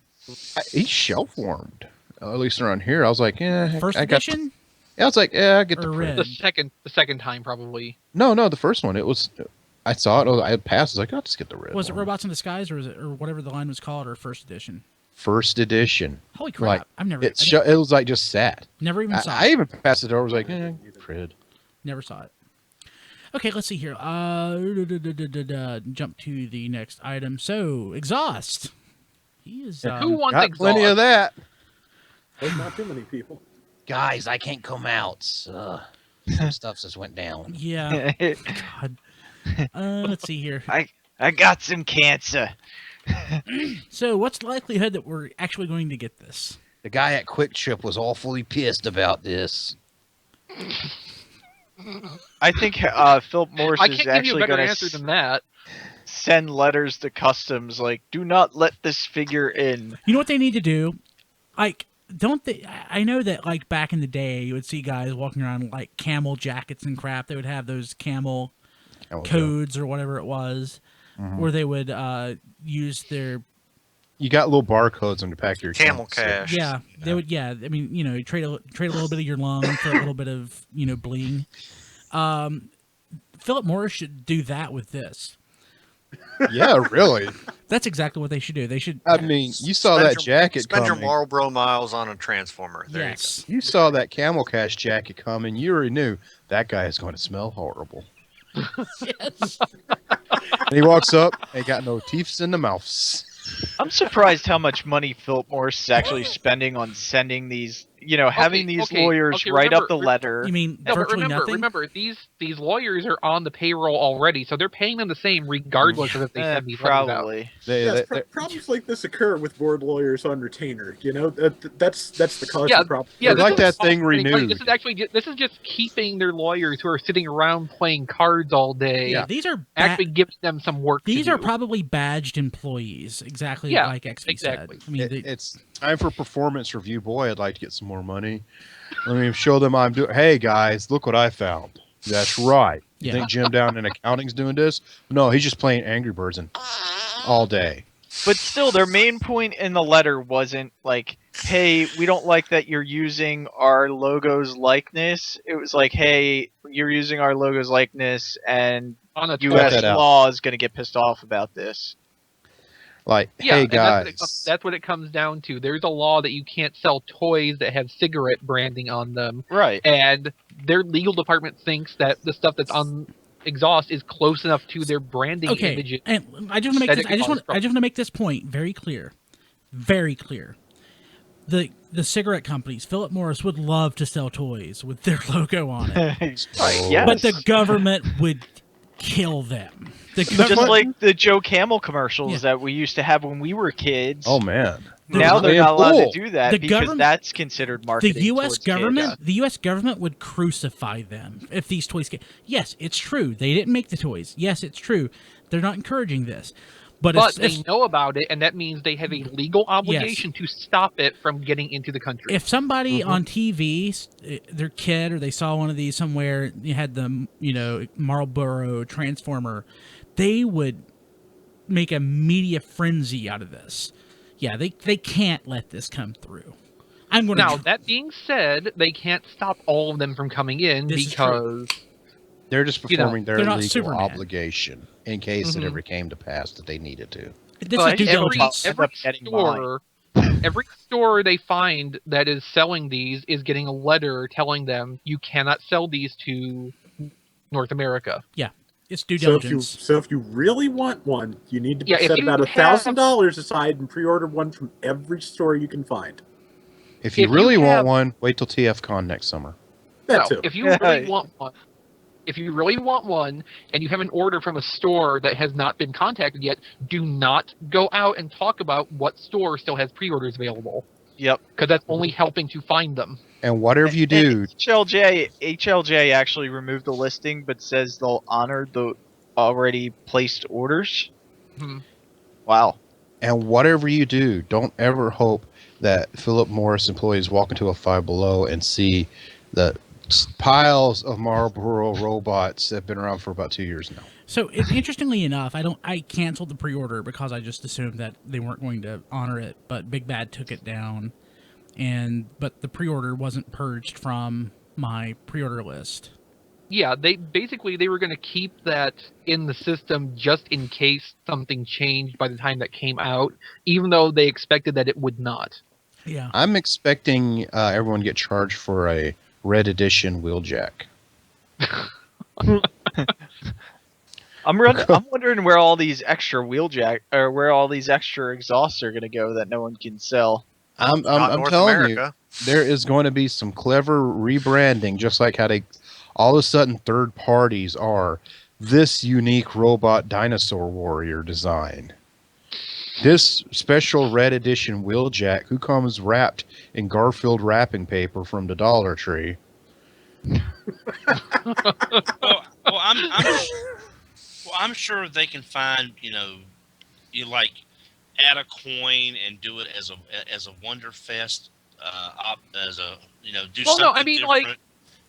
He's shelf warmed. At least around here, I was like, yeah. First I got. edition. Yeah, I was like, yeah, I get the Or print. red? The second time, probably. No, the first one. It was. I saw it. I passed. I was like, I'll just get the red. Was it one. Robots in Disguise or whatever the line was called, or first edition? First edition. Holy crap! Like, I've never. It was like just sat. Never even saw I it. even passed the door. I was like, cred. Never saw it. Okay, let's see here. Jump to the next item. So, exhaust. He is. Who wants Got exhaust? plenty of that. There's not too many people. Guys, I can't come out. Some stuff just went down. Yeah. God. Let's see here. I got some cancer. So, what's the likelihood that we're actually going to get this? The guy at Quick Trip was awfully pissed about this. I think Philip Morris I is can't give you a actually better going answer to than that. send letters to customs like, do not let this figure in. You know what they need to do? Like, don't they? I know that, like, back in the day, you would see guys walking around in, like, camel jackets and crap. They would have those camel codes or whatever it was, where they would use their. You got little barcodes on the back of your Camel account, so- cash. Yeah, they would. Yeah, I mean, you know, you trade a little bit of your lung for a little bit of, you know, bling. Philip Morris should do that with this. Yeah, really. That's exactly what they should do. They should. I mean, you saw that jacket Spend your coming. Marlboro miles on a transformer. There Yes. You saw that Camel Cash jacket coming. You already knew that guy is going to smell horrible. Yes. And he walks up, ain't got no teeth in the mouths. I'm surprised how much money Philip Morris is actually spending on sending these, having these lawyers write up the letter. You mean No, but virtually nothing? remember, these lawyers are on the payroll already, so they're paying them the same regardless of if they send these letters out. Probably. Yes, problems like this occur with board lawyers on retainer. That's the cause of the problem. Yeah, I'd like this that thing renewed. This is just keeping their lawyers who are sitting around playing cards all day. Yeah, these are actually giving them some work. These to are do. probably badged employees, exactly Yeah, like XP exactly. said. I mean, It's time for performance review. Boy, I'd like to get some more money. Let me show them I'm doing. Hey guys, look what I found. That's right. You Yeah. think Jim down in accounting's doing this? No, he's just playing Angry Birds and all day. But still, their main point in the letter wasn't like, hey, we don't like that you're using our logo's likeness. It was like, hey, you're using our logo's likeness, and on a U.S. that out. law is going to get pissed off about this. Like, Yeah, hey and guys, that's what it comes down to. There's a law that you can't sell toys that have cigarette branding on them, Right. and their legal department thinks that the stuff that's on exhaust is close enough to their branding okay, images. and I just want to make that this. it I just causes want to make this point very clear, very clear. The cigarette companies, Philip Morris, would love to sell toys with their logo on it, Yes. but the government would kill them. The Just government, like the Joe Camel commercials Yeah. that we used to have when we were kids. oh man, Now they're not allowed to do that The because government- that's considered marketing. the U.S. towards government, kids. the U.S. government would crucify them if these toys get. Yes, it's true. They didn't make the toys. Yes, it's true. They're not encouraging this, but they know about it, and that means they have a legal obligation to stop it from getting into the country. if somebody on TV, their kid, or they saw one of these somewhere, you had the Marlboro Transformer, they would make a media frenzy out of this. Yeah, they can't let this come through. I'm going Now, to. that being said, they can't stop all of them from coming in This is true. because they're just performing their they're not legal Superman. obligation in case it ever came to pass that they needed to. This but is due diligence. End up getting every store they find that is selling these is getting a letter telling them you cannot sell these to North America. Yeah, it's due So diligence. if you really want one, you need to Yeah, if set you about have- $1,000 aside and pre-order one from every store you can find. If you If you really want have- one, wait till TFCon next summer. That No, too. if you really want one, if you really want one and you have an order from a store that has not been contacted yet, do not go out and talk about what store still has pre-orders available. Yep. Because that's only helping to find them. And whatever you do, And HLJ actually removed the listing, but says they'll honor the already placed orders. Hmm. Wow. and whatever you do, don't ever hope that Philip Morris employees walk into a Five Below and see the piles of Marlboro robots that have been around for about 2 years now. So interestingly enough, I canceled the pre-order because I just assumed that they weren't going to honor it, but Big Bad took it down, but the pre-order wasn't purged from my pre-order list. Yeah, they were going to keep that in the system just in case something changed by the time that came out, even though they expected that it would not. Yeah, I'm expecting everyone to get charged for a red edition wheeljack. I'm wondering where all these extra where all these extra exhausts are going to go that no one can sell. I'm North telling America. you, there is going to be some clever rebranding, just like how they all of a sudden third parties are this unique robot dinosaur warrior design. This special red edition wheeljack who comes wrapped in Garfield wrapping paper from the Dollar Tree. Well, I'm sure they can find, you like add a coin and do it as a Wonderfest, do Well, something no, I mean, different. like,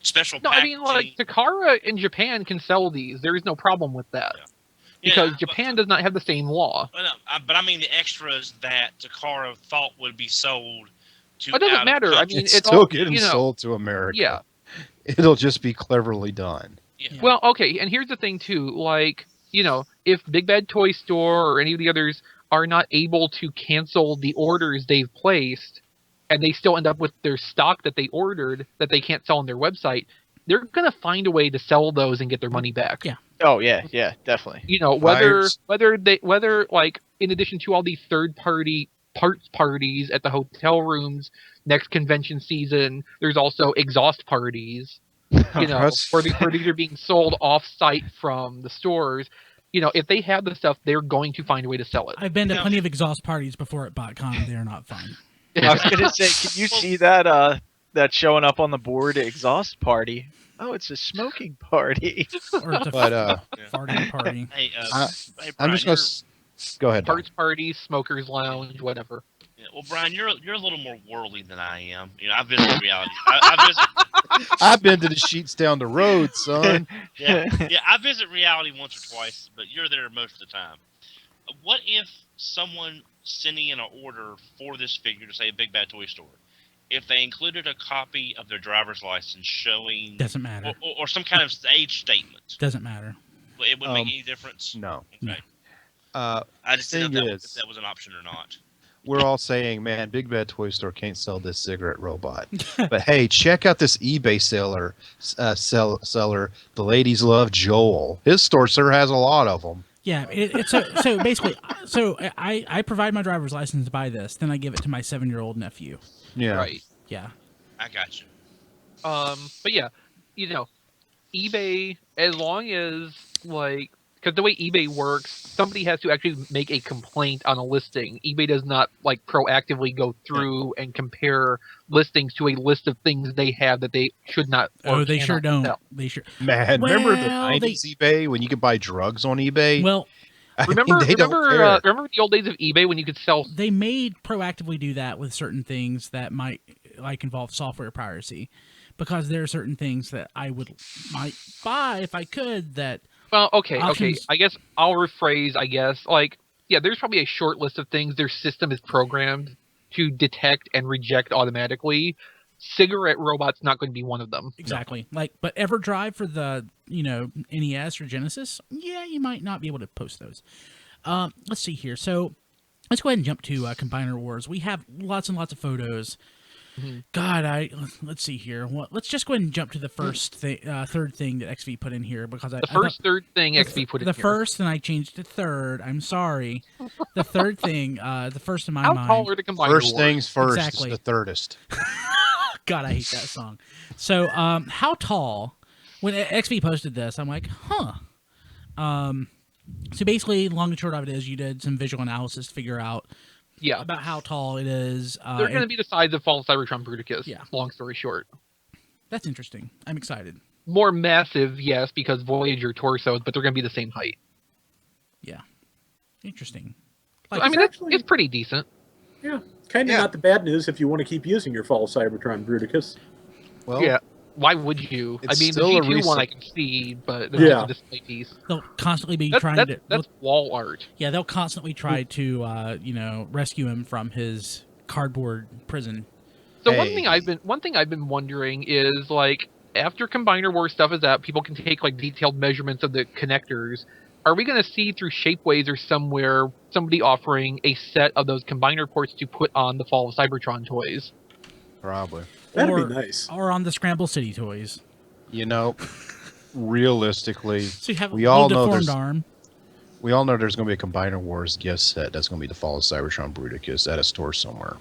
Special no, I mean, like, Takara in Japan can sell these. There is no problem with that. Yeah. Because Yeah, Japan does not have the same law. but I mean the extras that Takara thought would be sold to. It doesn't out of matter. I country. mean, It's it's still all, getting sold to America. Yeah. It'll just be cleverly done. Yeah. Well, okay, and here's the thing too. Like, if Big Bad Toy Store or any of the others are not able to cancel the orders they've placed, and they still end up with their stock that they ordered that they can't sell on their website, they're gonna find a way to sell those and get their money back. Yeah. Oh yeah, definitely. Whether like in addition to all these third party parts parties at the hotel rooms next convention season, there's also exhaust parties. Where these are being sold off site from the stores. If they have the stuff, they're going to find a way to sell it. I've been to plenty of exhaust parties before at BotCon. They're not fun. I was gonna say, can you see that showing up on the board exhaust party? Oh, it's a smoking party. Or it's a farting party. Hey, I'm Brian, just going to go ahead. Parts parties, smokers lounge, whatever. well, Brian, you're a little more worldly than I am. I've visited reality. I've been to the sheets down the road, son. I visit reality once or twice, but you're there most of the time. What if someone sending in an order for this figure to say a Big Bad Toy Store, if they included a copy of their driver's license showing, Doesn't matter. or some kind of age statement, Doesn't matter. it wouldn't make any difference. No. Okay. I just didn't know thing if that was an option or not. We're all saying, man, Big Bad Toy Store can't sell this cigarette robot. But hey, check out this eBay seller. The ladies love Joel. His store sure has a lot of them. Yeah, it's so basically, I provide my driver's license to buy this, then I give it to my 7-year-old nephew. Yeah. Right. Yeah. I got you. But yeah, eBay, as long as because the way eBay works, somebody has to actually make a complaint on a listing. eBay does not proactively go through and compare listings to a list of things they have that they should not. Oh, they sure don't. Sell. They sure. Man, remember the Well, 90s eBay when you could buy drugs on eBay? Well, Remember they don't care. the old days of eBay when you could sell. they may proactively do that with certain things that might involve software piracy, because there are certain things that I might buy if I could that. Well, okay. Options. I guess I'll rephrase. There's probably a short list of things their system is programmed to detect and reject automatically. Cigarette robot's not going to be one of them. Exactly. But EverDrive for the, NES or Genesis, yeah, you might not be able to post those. Let's see here. So let's go ahead and jump to Combiner Wars. We have lots and lots of photos. Mm-hmm. God, let's see here. Well, let's just go ahead and jump to the first third thing that XV put in here, because third thing XV put in here. The first, and I changed to third. I'm sorry. The third thing, the first in my mind. How tall are the Combiner First Wars? things first, Exactly. the thirdest. God, I hate that song. So, how tall when XV posted this, I'm like, huh. So basically, long and short of it is, you did some visual analysis to figure out about how tall it is. They're going to be the size of Fall Cybertron Bruticus. Yeah. Long story short. That's interesting. I'm excited. More massive, yes, because Voyager torsos, but they're going to be the same height. Yeah. Interesting. Like, I mean, it's pretty decent. Yeah. Kind of not the bad news if you want to keep using your Fall Cybertron Bruticus. Well, yeah. Why would you? I mean, the G2 one I can see, but there's just a display piece. They'll constantly be trying to... That's wall art. Yeah, they'll constantly try to, rescue him from his cardboard prison. So one thing I've been wondering is, like, after Combiner War stuff is out, people can take, like, detailed measurements of the connectors. Are we going to see through Shapeways or somewhere somebody offering a set of those Combiner ports to put on the Fall of Cybertron toys? Probably. That'd be nice. Or on the Scramble City toys. You know, realistically, so you have we all know deformed arm. We all know there's going to be a Combiner Wars gift set that's going to be the Fall of Cybertron Bruticus at a store somewhere.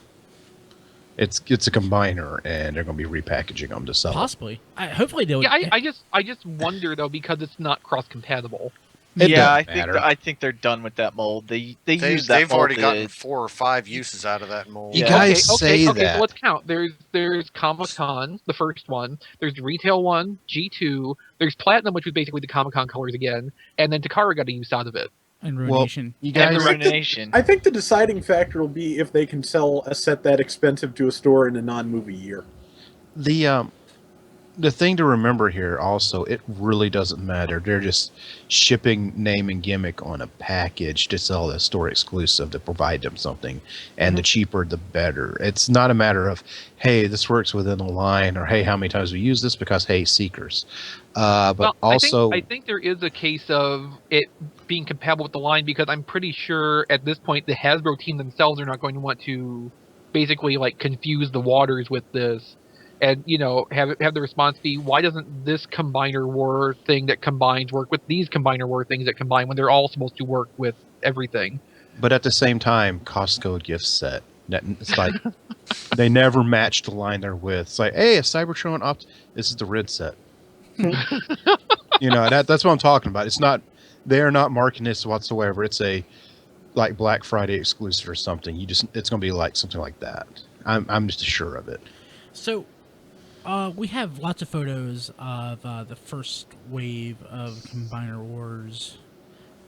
It's a combiner, and they're going to be repackaging them to sell. Possibly. Hopefully they'll. Yeah, I just wonder though, because it's not cross compatible. I think they're done with that mold. They use that they've mold already gotten 4 or 5 uses out of that mold. You guys say that. Okay, so let's count. There's Comic-Con, the first one. There's the retail one, G2. There's Platinum, which was basically the Comic-Con colors again, and then Takara got a use out of it. And Ruination. Well, you guys, I think the deciding factor will be if they can sell a set that expensive to a store in a non-movie year. The thing to remember here also, it really doesn't matter. They're just shipping name and gimmick on a package to sell a store exclusive to provide them something. And the cheaper, the better. It's not a matter of, hey, this works within the line, or hey, how many times we use this because, hey, seekers. But also... I think there is a case of it being compatible with the line, because I'm pretty sure at this point the Hasbro team themselves are not going to want to basically like confuse the waters with this. And, have the response be, why doesn't this Combiner War thing that combines work with these Combiner War things that combine when they're all supposed to work with everything? But at the same time, Costco gift set. It's like, they never match the line they're with. It's like, hey, a Cybertron this is the Rid set. That's what I'm talking about. It's not, they are not marking this whatsoever. It's a, like, Black Friday exclusive or something. It's going to be like something like that. I'm just sure of it. So... we have lots of photos of the first wave of Combiner Wars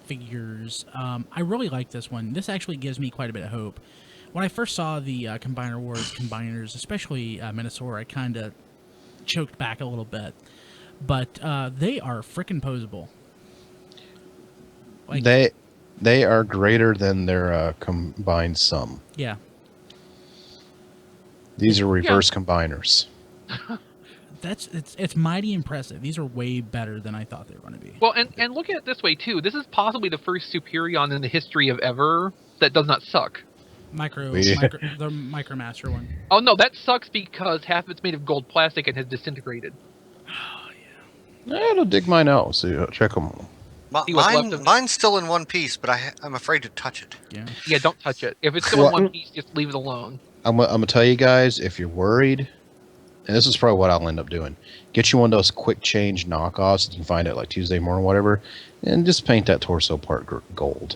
figures. I really like this one. This actually gives me quite a bit of hope. When I first saw the Combiner Wars combiners, especially Minosaur, I kind of choked back a little bit. But they are frickin' posable. Like, they are greater than their combined sum. Yeah. These are reverse combiners. It's mighty impressive. These are way better than I thought they were going to be. Well, and look at it this way too. This is possibly the first Superion in the history of ever that does not suck. The Micromaster one. Oh no, that sucks because half of it's made of gold plastic and has disintegrated. Oh yeah. I'll dig mine out. So check them. Mine's still in one piece, but I'm afraid to touch it. Yeah, don't touch it. If it's still in one piece, just leave it alone. I'm gonna tell you guys, if you're worried. And this is probably what I'll end up doing. Get you one of those quick change knockoffs that you can find at like Tuesday morning or whatever, and just paint that torso part gold.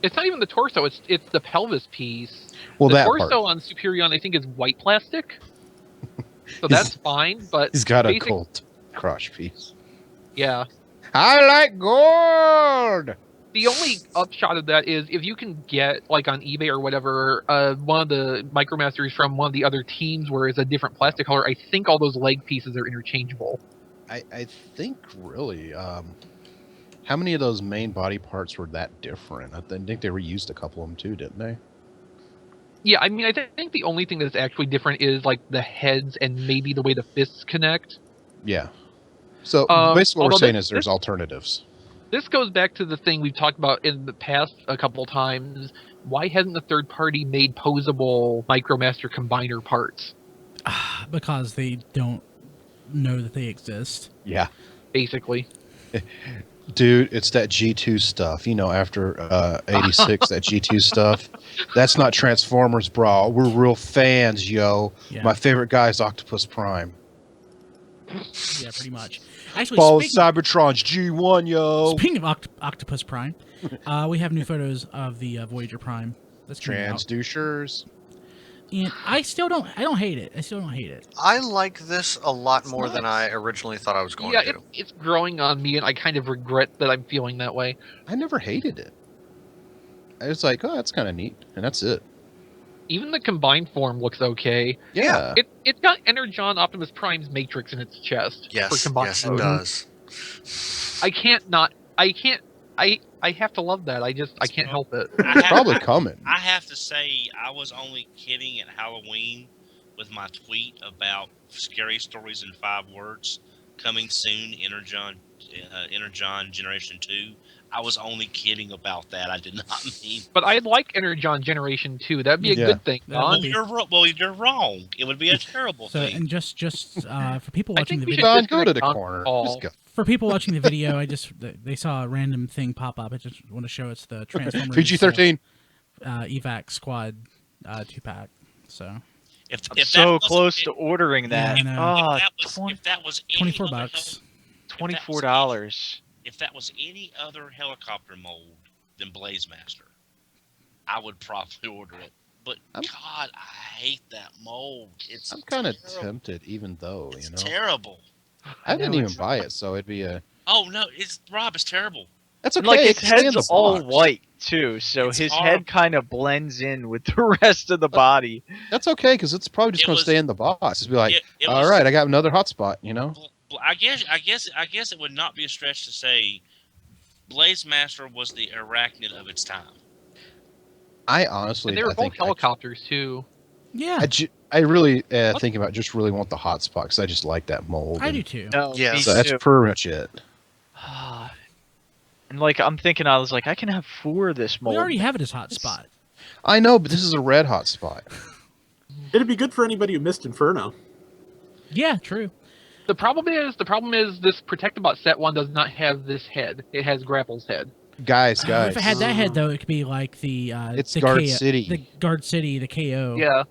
It's not even the torso, it's the pelvis piece. Well, the torso on Superion, I think, is white plastic. So that's fine, but... He's got a Colt crotch piece. Yeah. I like gold! The only upshot of that is if you can get, like on eBay or whatever, one of the Micromasters from one of the other teams where it's a different plastic color, I think all those leg pieces are interchangeable. I think really, how many of those main body parts were that different? I think they reused a couple of them too, didn't they? Yeah, I mean, I think the only thing that's actually different is like the heads and maybe the way the fists connect. Yeah. So basically what we're saying is there's alternatives. This goes back to the thing we've talked about in the past a couple of times. Why hasn't the third party made posable Micromaster combiner parts? Because they don't know that they exist. Yeah. Basically. Dude, it's that G2 stuff. After 86, that G2 stuff. That's not Transformers, bro. We're real fans, yo. Yeah. My favorite guy is Optimus Prime. Yeah, pretty much. Actually, Follow speaking, Cybertron's G1, yo. speaking of Octopus Prime, we have new photos of the Voyager Prime that's coming out. Transducers. And I don't hate it. I still don't hate it. I like this a lot more than nice. I originally thought I was going Yeah, to. it's growing on me, and I kind of regret that I'm feeling that way. I never hated it. I was like, oh, that's kind of neat, and that's it. Even the combined form looks okay. Yeah. It's got Energon Optimus Prime's matrix in its chest. Yes, for combined yes, it mode. does. I have to love that. I can't help it. It's probably coming. I have to say, I was only kidding at Halloween with my tweet about scary stories in 5 words coming soon. Energon Generation 2. I was only kidding about that. I did not mean. But I'd like Energon Generation 2. That'd be a Yeah. good thing, That Don. would be- You're wrong. It would be a terrible So, thing. and just for people I watching think the we video, should Don, go to the disconnect corner. Paul. Just go. for people watching the video, they saw a random thing pop up. I just want to show it's the Transformers PG-13. Evac Squad 2-pack. So Oh, if I'm that so wasn't- close to ordering that. Yeah, I know. if that was any $24 other bucks. $24. If that was any other helicopter mold than Blazemaster, I would probably order it. But God, I hate that mold. It's I'm kind of terrible. tempted, even though, It's you know. terrible. I didn't know, even it's- buy it, so it'd be a... Oh no, Rob, it's terrible. That's okay. Like it its can stay in head's the all box. white too, so It's his horrible. head kind of blends in with the rest of the body. That's okay, because it's probably just It going to was- stay in the box. Just be like, It all was- right, I got another hotspot, you know? I guess it would not be a stretch to say Blazemaster was the arachnid of its time. I honestly, And they were I both think helicopters too. Yeah, I really thinking about just really want the hotspot because I just like that mold. I and- do too. No, Yes. me So that's too. pretty much it. And like I'm thinking, I was like, I can have 4 of this We mold. already have it as hotspot. I know, but this is a red hotspot. It'd be good for anybody who missed Inferno. Yeah, true. The problem is this Protectobot set one does not have this head. It has Grapple's head. Guys, If it had that head though, it could be like the It's the Guard KO City. the Guard City, the KO. Yeah.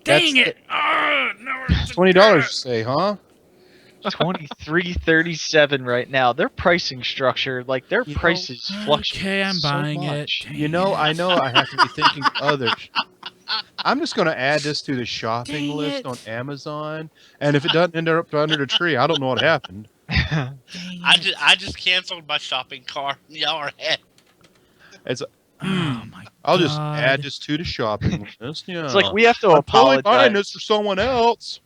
Dang That's it! No, it's $20, say, huh? 23.37 right now. Their pricing structure, like their You know- prices fluctuate. Okay, I'm so buying it. much. Dang You know, I know I have to be thinking others. I'm just going to add this to the shopping Dang list it. on Amazon, and if it doesn't end up under the tree, I don't know what happened. Dang it. I just canceled my shopping cart. Y'all are ahead. It's Oh my I'll just God. add this to the shopping list. Yeah, It's like we have to I'm totally buying apologize. this for someone else.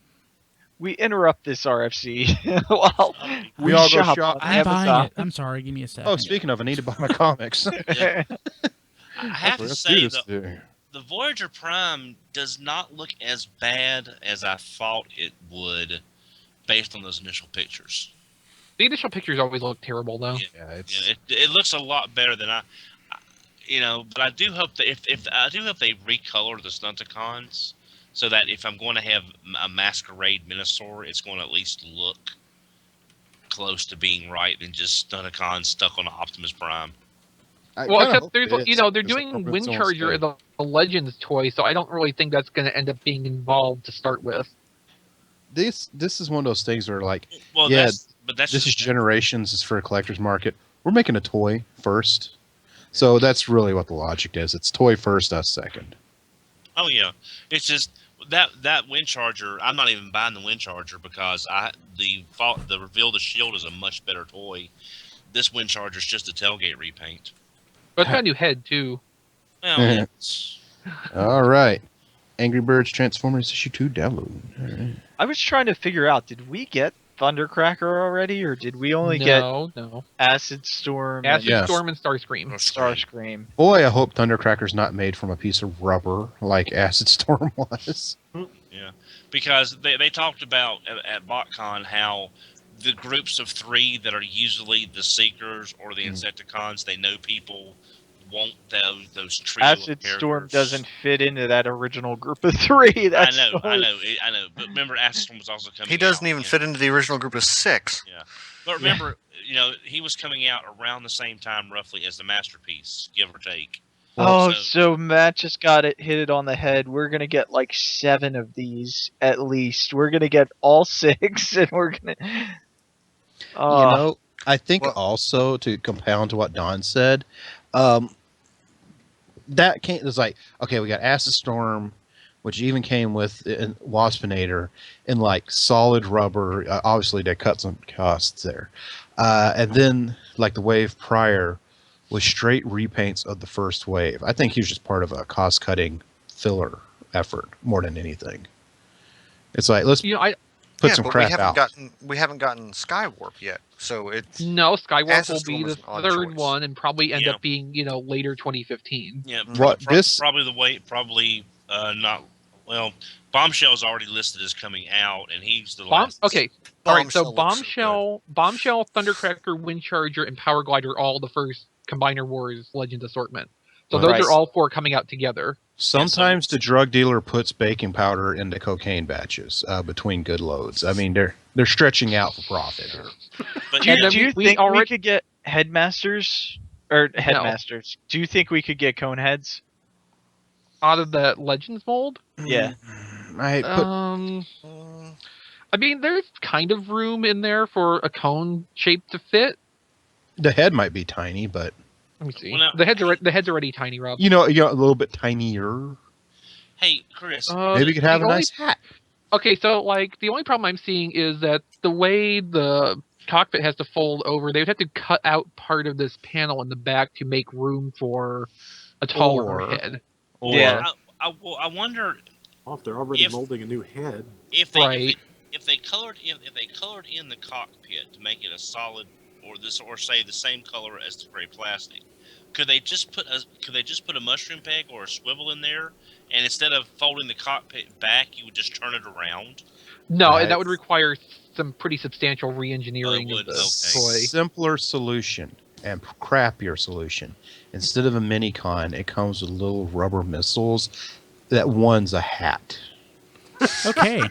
We interrupt this RFC while We all go shop shop. on I'm buying Amazon. it. I'm sorry. Give me a second. Oh, speaking of, I need to buy my comics. I have to Let's say, do this there. the Voyager Prime does not look as bad as I thought it would based on those initial pictures. The initial pictures always look terrible though. Yeah, it's It looks a lot better than but I do hope that if I do hope they recolor the Stunticons so that if I'm going to have a Masquerade Minosaur, it's going to at least look close to being right than just Stunticons stuck on an Optimus Prime. I Well, kinda except hope there's it is, they're 'cause doing I hope it's Wind on Charger as stage. a Legends toy, so I don't really think that's going to end up being involved to start with. This is one of those things where like Well, Yeah, that's this is just Generations is for a collector's market. We're making a toy first, so that's really what the logic is. It's toy first, us second. Oh yeah, it's just that Wind Charger. I'm not even buying the Wind Charger because the Reveal the Shield is a much better toy. This Wind Charger is just a tailgate repaint. But it's got a new head too. Well, yeah, it's- All right, Angry Birds Transformers issue 2 download. All right. I was trying to figure out, did we get Thundercracker already, or did we only get no. Acid Storm Acid Yes. Storm and Starscream. and Starscream? Boy, I hope Thundercracker's not made from a piece of rubber like Acid Storm was. yeah, because they talked about at BotCon how the groups of 3 that are usually the Seekers or the Insecticons, they know people want those trio of Acid Storm characters. doesn't fit into that original group of 3. That's I know. But remember, Acid Storm was also coming. He doesn't out, even fit into the original group of 6. Yeah, but remember, he was coming out around the same time, roughly, as the Masterpiece, give or take. Oh, So- so Matt just hit it on the head. We're gonna get like 7 of these at least. We're gonna get all 6, and we're gonna. You know, I think Well- also to compound to what Don said, um, that came it was like, okay, we got Acid Storm, which even came with Waspinator in like solid rubber. Obviously, they cut some costs there, and then like the wave prior was straight repaints of the first wave. I think he was just part of a cost cutting filler effort more than anything. It's like let's I put yeah, some but crap out. we haven't gotten Skywarp yet, so it's no Skywarp Acid will Storm be was the an odd third choice. one and probably end Yeah. up being later 2015. Yeah, What, this- probably the way not well. Bombshell's already listed as coming out, and he's the last. Okay, all right. So Bombshell looks Bombshell, Thundercracker, Windcharger, and Power Glider are all the first Combiner Wars Legends assortment. So those Right. are all 4 coming out together. Sometimes the drug dealer puts baking powder into cocaine batches between good loads. I mean, they're stretching out for profit here. But And then Do you we think we already- could get headmasters or headmasters? Do you think we could get cone heads? Out of the Legends mold, Yeah. I put Mm, I mean, there's kind of room in there for a cone shape to fit. the head might be tiny, but Let me see. Well, now- The head's already tiny, Rob. you know, a little bit tinier. hey, Chris, Maybe you could have a the only- nice hat. Okay, so like the only problem I'm seeing is that the way the cockpit has to fold over, they would have to cut out part of this panel in the back to make room for a taller Or- head. or Yeah. I wonder Oh, if they're already If- molding a new head. if they Right. if they colored in the cockpit to make it a solid or say the same color as the gray plastic. Could they just put a mushroom peg or a swivel in there, and instead of folding the cockpit back, you would just turn it around? No, Right. and that would require some pretty substantial re-engineering Oh, it of the would, okay. toy. Simpler solution and crappier solution. Instead of a mini con, it comes with little rubber missiles that one's a hat. Okay.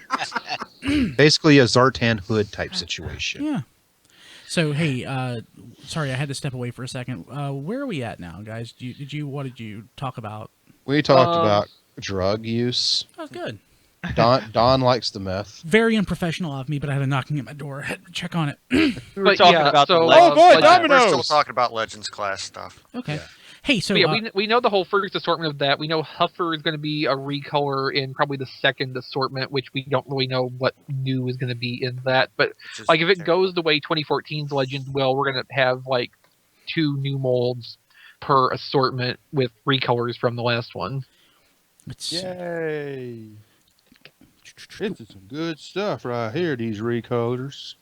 Basically a Zartan hood type situation. Yeah. So hey, sorry, I had to step away for a second. Where are we at now, guys? What did you talk about? We talked about drug use. Oh, good. Don likes the meth. Very unprofessional of me, but I had a knocking at my door. I had to check on it. We were But talking yeah, about so- the Oh, Legends. boy, Legends. Domino! we're still Dominoes! talking about Legends class stuff. Okay. Yeah. Hey, so But yeah, we know the whole first assortment of that. We know Huffer is going to be a recolor in probably the second assortment, which we don't really know what new is going to be in that. But which is like if it terrible. goes the way 2014's Legends will, we're going to have like 2 new molds per assortment with recolors from the last one. it's, Yay! This is some good stuff right here, these recolors.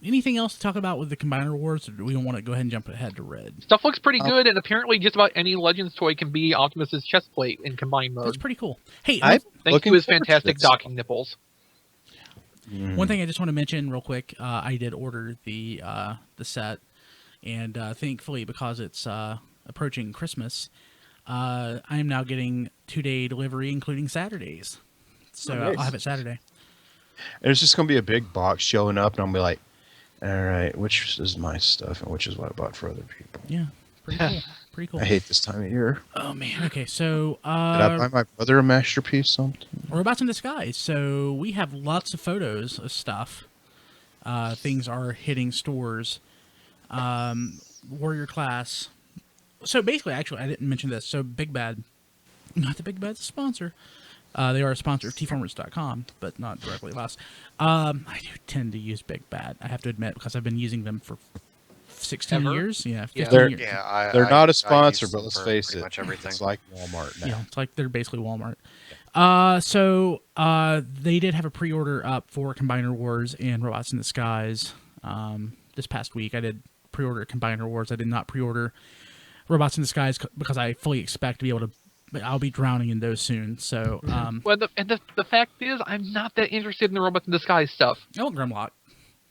anything else to talk about with the Combiner Wars, or do we don't want to go ahead and jump ahead to Red? Stuff looks pretty good, and apparently just about any Legends toy can be Optimus's chest plate in combined That's mode. pretty cool. Hey, I'm Thanks looking to his forward to fantastic this. docking nipples. one thing I just want to mention real quick, I did order the set, and thankfully because it's approaching Christmas, I am now getting 2-day delivery, including Saturdays. So Oh, nice. I'll have it Saturday. There's just gonna be a big box showing up, and I'll be like, "All right, which is my stuff and which is what I bought for other people." Yeah, pretty cool. Pretty cool. I hate this time of year. Oh man. Okay, so Did I buy my brother a masterpiece? Something. Robots in Disguise. So we have lots of photos of stuff. Things are hitting stores. Warrior Class. So basically, actually, I didn't mention this. So Big Bad, not the Big Bad's a sponsor. They are a sponsor of TFormers.com, but not directly with us. I do tend to use Big Bad, I have to admit, because I've been using them for 16 Ever? years. Yeah, 15 They're- years. Yeah, They're not a I sponsor, use but them let's for face pretty it, much everything. it's like Walmart now. Yeah, it's like they're basically Walmart. So they did have a pre-order up for Combiner Wars and Robots in Disguise. This past week, I did pre-order Combiner Wars. I did not pre-order Robots in Disguise because I fully expect to be able to. I'll be drowning in those soon. So, Well, the fact is, I'm not that interested in the Robots in Disguise stuff. I want Grimlock.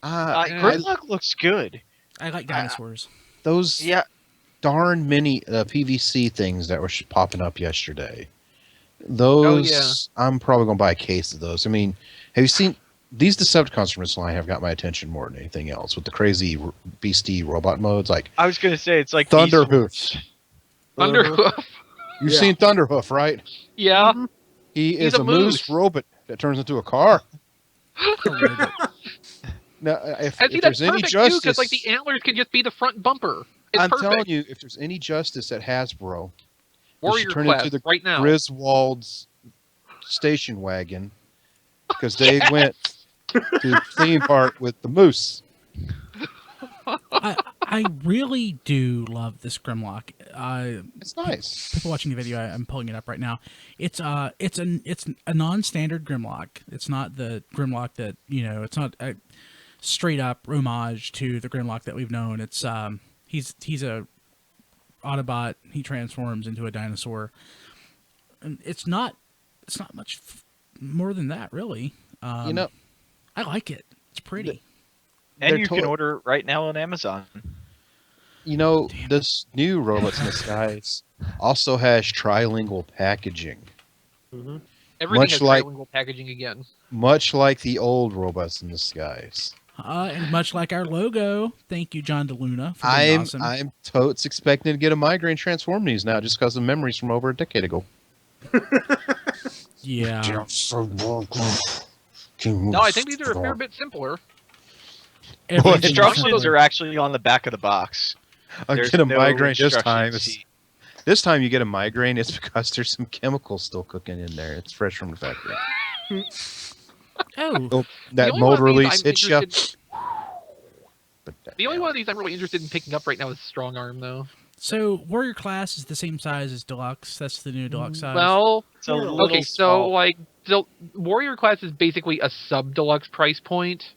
Gridlock looks good. I like dinosaurs. Those Yeah, darn many PVC things that were popping up yesterday. Those, I'm probably going to buy a case of those. I mean, have you seen these Decepticons from this line? Have got my attention more than anything else with the crazy beastie robot modes like I was gonna say it's like Thunder Beast Wars. Hoofs. Thunderhoof. You've Yeah. seen Thunderhoof, right? Yeah. Mhm. He He's is a a moose moose. robot that turns into a car. Now, if And see, there's that's any perfect too, justice, because like the antlers can just be the front bumper. It's I'm perfect. telling you, if there's any justice at Hasbro, they Warrior should turn Quest into the right now. Griswold's station wagon because they went to the theme park with the moose. I really do love this Grimlock. It's nice. People watching the video, I'm pulling it up right now. It's a non-standard Grimlock. It's not the Grimlock that it's not a straight up homage to the Grimlock that we've known. It's he's a Autobot. He transforms into a dinosaur. And it's not much more than that, really. I like it. It's pretty. And They're you can total- order it right now on Amazon. This new Robots in the Skies also has trilingual packaging, Everything much has like- trilingual packaging again. much like the old Robots in the Skies. And much like our logo, thank you, John DeLuna, for being awesome. I'm totes expecting to get a migraine transform news now just because of memories from over a decade ago. Yeah. No, I think these are a fair bit simpler. Everything- Boy, Instructions are actually on the back of the box. I'll There's get a no migraine this instruction time. sheet. This time you get a migraine, it's because there's some chemicals still cooking in there. It's fresh from the factory. Oh, Oh, that only mold one of these release I'm hits you. interested- But The only one of these I'm really interested in picking up right now is Strong Arm, though. so Warrior Class is the same size as Deluxe. That's the new Deluxe size. Well, It's a Yeah. little okay, so like Warrior Class is basically a sub deluxe price point.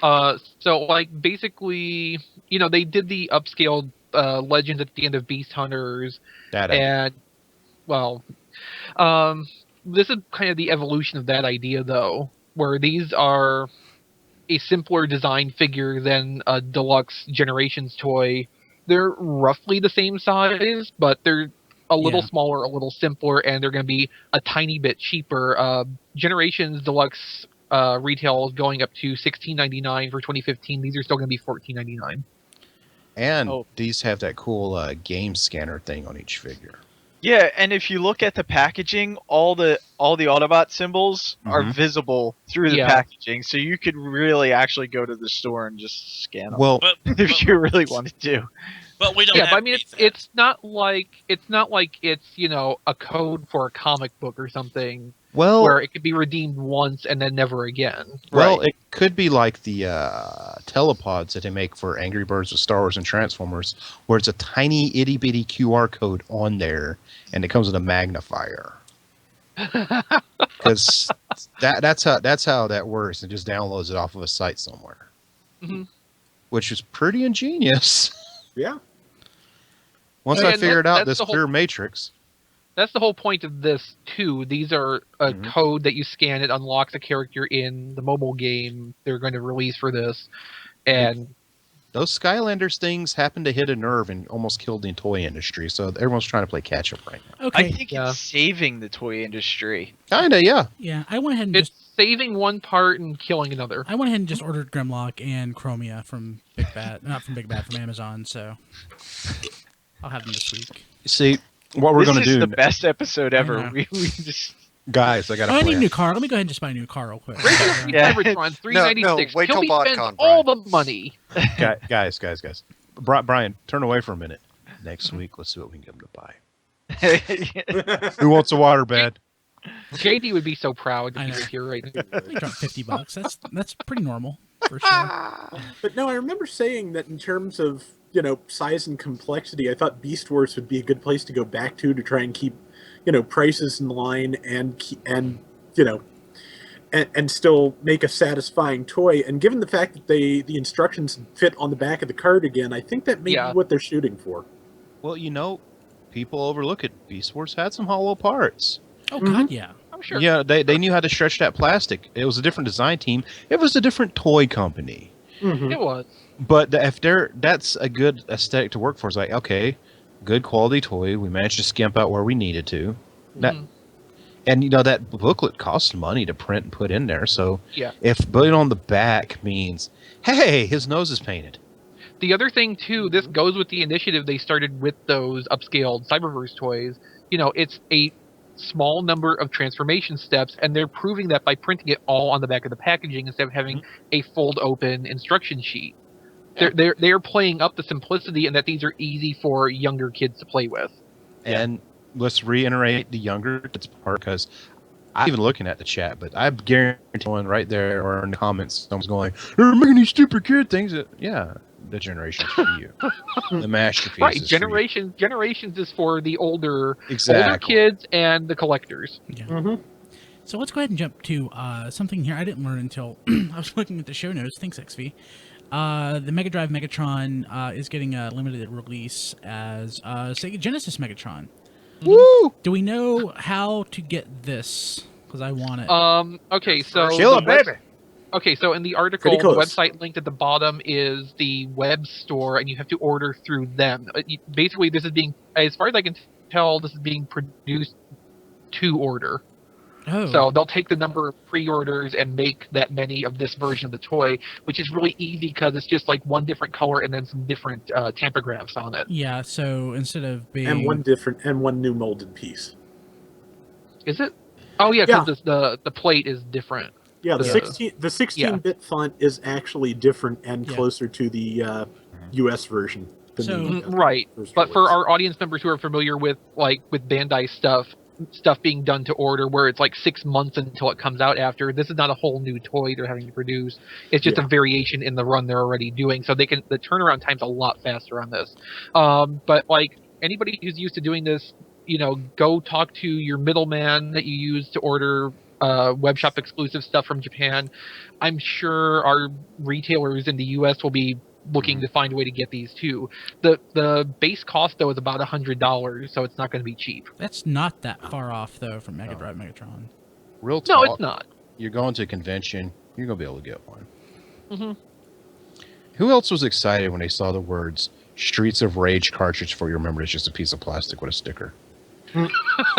So like basically, they did the upscaled Legends at the end of Beast Hunters, that and well, this is kind of the evolution of that idea, though, where these are a simpler design figure than a deluxe Generations toy. They're roughly the same size, but they're a little Yeah. smaller, a little simpler, and they're going to be a tiny bit cheaper. Generations Deluxe retail is going up to $16.99 for 2015. These are still going to be $14.99. and Oh. these have that cool game scanner thing on each figure. Yeah, and if you look at the packaging, all the Autobot symbols are Mhm. visible through the Yeah. packaging, so you could really actually go to the store and just scan them Well, But, if you really wanted to. but we don't Yeah, have but I mean, to do it's not like it's a code for a comic book or something where it could be redeemed once and then never again. Well, it could be like the telepods that they make for Angry Birds with Star Wars and Transformers, where it's a tiny itty bitty QR code on there, and it comes with a magnifier. Because that's how that works. It just downloads it off of a site somewhere, Mhm. which is pretty ingenious. Yeah. Once Yeah, I and figured that's out this the whole- clear matrix, That's the whole point of this too. These are a Mhm. code that you scan. It unlocks a character in the mobile game they're going to release for this, and those Skylanders things happened to hit a nerve and almost killed the toy industry. So everyone's trying to play catch up right now. okay. I think Yeah. it's saving the toy industry. Kinda, yeah. Yeah, I went ahead and it's just saving one part and killing another. ordered Grimlock and Chromia from Big Bad, not from Big Bad, from Amazon. So I'll have them this week. See, what we're This going to is do, the best episode ever. know. We just guys, I got Oh, I to need a plan. new car. Let me go ahead and just buy a new car real quick. Yeah. Cybertron $396. wait till Till he BotCon, spends Brian. all the money. Guys. Brian, turn away for a minute. Next week, let's see what we can get him to buy. Who wants a water bed? JD would be so proud I if he know. was here right now. I dropped $50. That's pretty normal for sure. But no, I remember saying that in terms of, size and complexity, I thought Beast Wars would be a good place to go back to try and keep, prices in line and still make a satisfying toy. And given the fact that the instructions fit on the back of the card again, I think that may Yeah. be what they're shooting for. Well, people overlook it. Beast Wars had some hollow parts. Oh God, yeah. I'm sure. Yeah, they knew how to stretch that plastic. It was a different design team. It was a different toy company. Mm-hmm. It was. But that's a good aesthetic to work for. It's like, okay, good quality toy. We managed to skimp out where we needed to. That, Mhm. and that booklet costs money to print and put in there. So Yeah. if putting on the back means, hey, his nose is painted. The other thing too, this goes with the initiative they started with those upscaled Cyberverse toys. It's a small number of transformation steps, and they're proving that by printing it all on the back of the packaging instead of having a fold open instruction sheet. Yeah. They're playing up the simplicity and that these are easy for younger kids to play with. And let's reiterate the younger kids part, because I'm even looking at the chat, but I guarantee one right there or in the comments, someone's going, "They're making these stupid kid things." Yeah, the generation's for you. The masterpiece. Right, is generations is for the older Exactly. kids and the collectors. Yeah. Mm-hmm. So let's go ahead and jump to something here I didn't learn until I was looking at the show notes. Thanks, XV. The Mega Drive Megatron is getting a limited release as Sega Genesis Megatron. Woo! Do we know how to get this? Because I want it. Okay, so Kill it, baby. Okay, so in the article, the website linked at the bottom is the web store, and you have to order through them. Basically, this is being, as far as I can tell, this is being produced to order. Oh. So they'll take the number of pre-orders and make that many of this version of the toy, which is really easy because it's just like one different color and then some different tampographs on it. Yeah, so instead of being... And one new molded piece. Is it? Oh yeah, because the plate is different. Yeah, the 16-bit font is actually different and closer to the US version. Right, but for our audience members who are familiar with Bandai stuff being done to order, where it's like 6 months until it comes out after, this is not a whole new toy they're having to produce. It's just a variation in the run they're already doing, so the turnaround time's a lot faster on this. But like anybody who's used to doing this, go talk to your middleman that you use to order web shop exclusive stuff from Japan. I'm sure our retailers in the US will be looking to find a way to get these too. The base cost though is about $100, so it's not going to be cheap. That's not that far off though from Mega Drive Megatron. Real talk. No, it's not. You're going to a convention, you're going to be able to get one. Mm-hmm. Who else was excited when they saw the words "Streets of Rage cartridge for your memory"? It's just a piece of plastic with a sticker.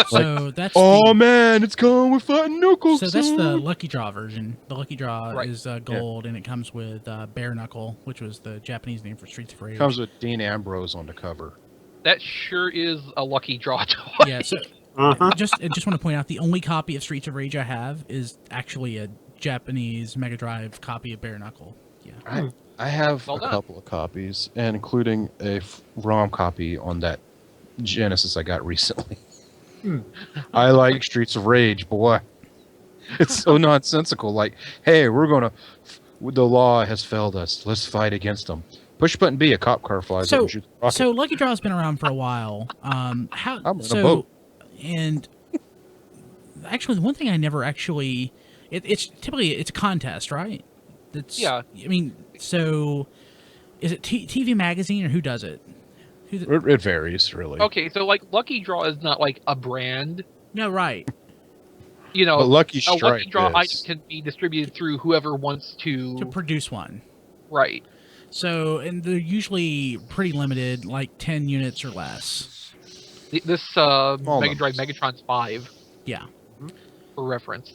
So that's man, it's going with Fighting Knuckles. So that's the Lucky Draw version. The Lucky Draw Right. is gold, and it comes with Bare Knuckle, which was the Japanese name for Streets of Rage. Comes with Dean Ambrose on the cover. That sure is a lucky draw toy. Yeah. So I just want to point out the only copy of Streets of Rage I have is actually a Japanese Mega Drive copy of Bare Knuckle. Yeah. I have Well a done. couple of copies, and including a ROM copy on that Genesis I got recently. I like Streets of Rage, boy. It's so nonsensical. Like, hey, the law has failed us. Let's fight against them. Push button B, a cop car flies up and shoots a rocket. So Lucky Draw's been around for a while. I'm in a boat. And actually, the one thing I never actually, it's typically it's a contest, right? Yeah. I mean, so is it TV Magazine or who does it? It varies, really. Okay, so like Lucky Draw is not like a brand. No, right. But Lucky Strike a Lucky Draw is. item can be distributed through whoever wants to produce one. Right. So, and they're usually pretty limited, like 10 units or less. This Mega Drive Megatron's 5. Yeah. For reference.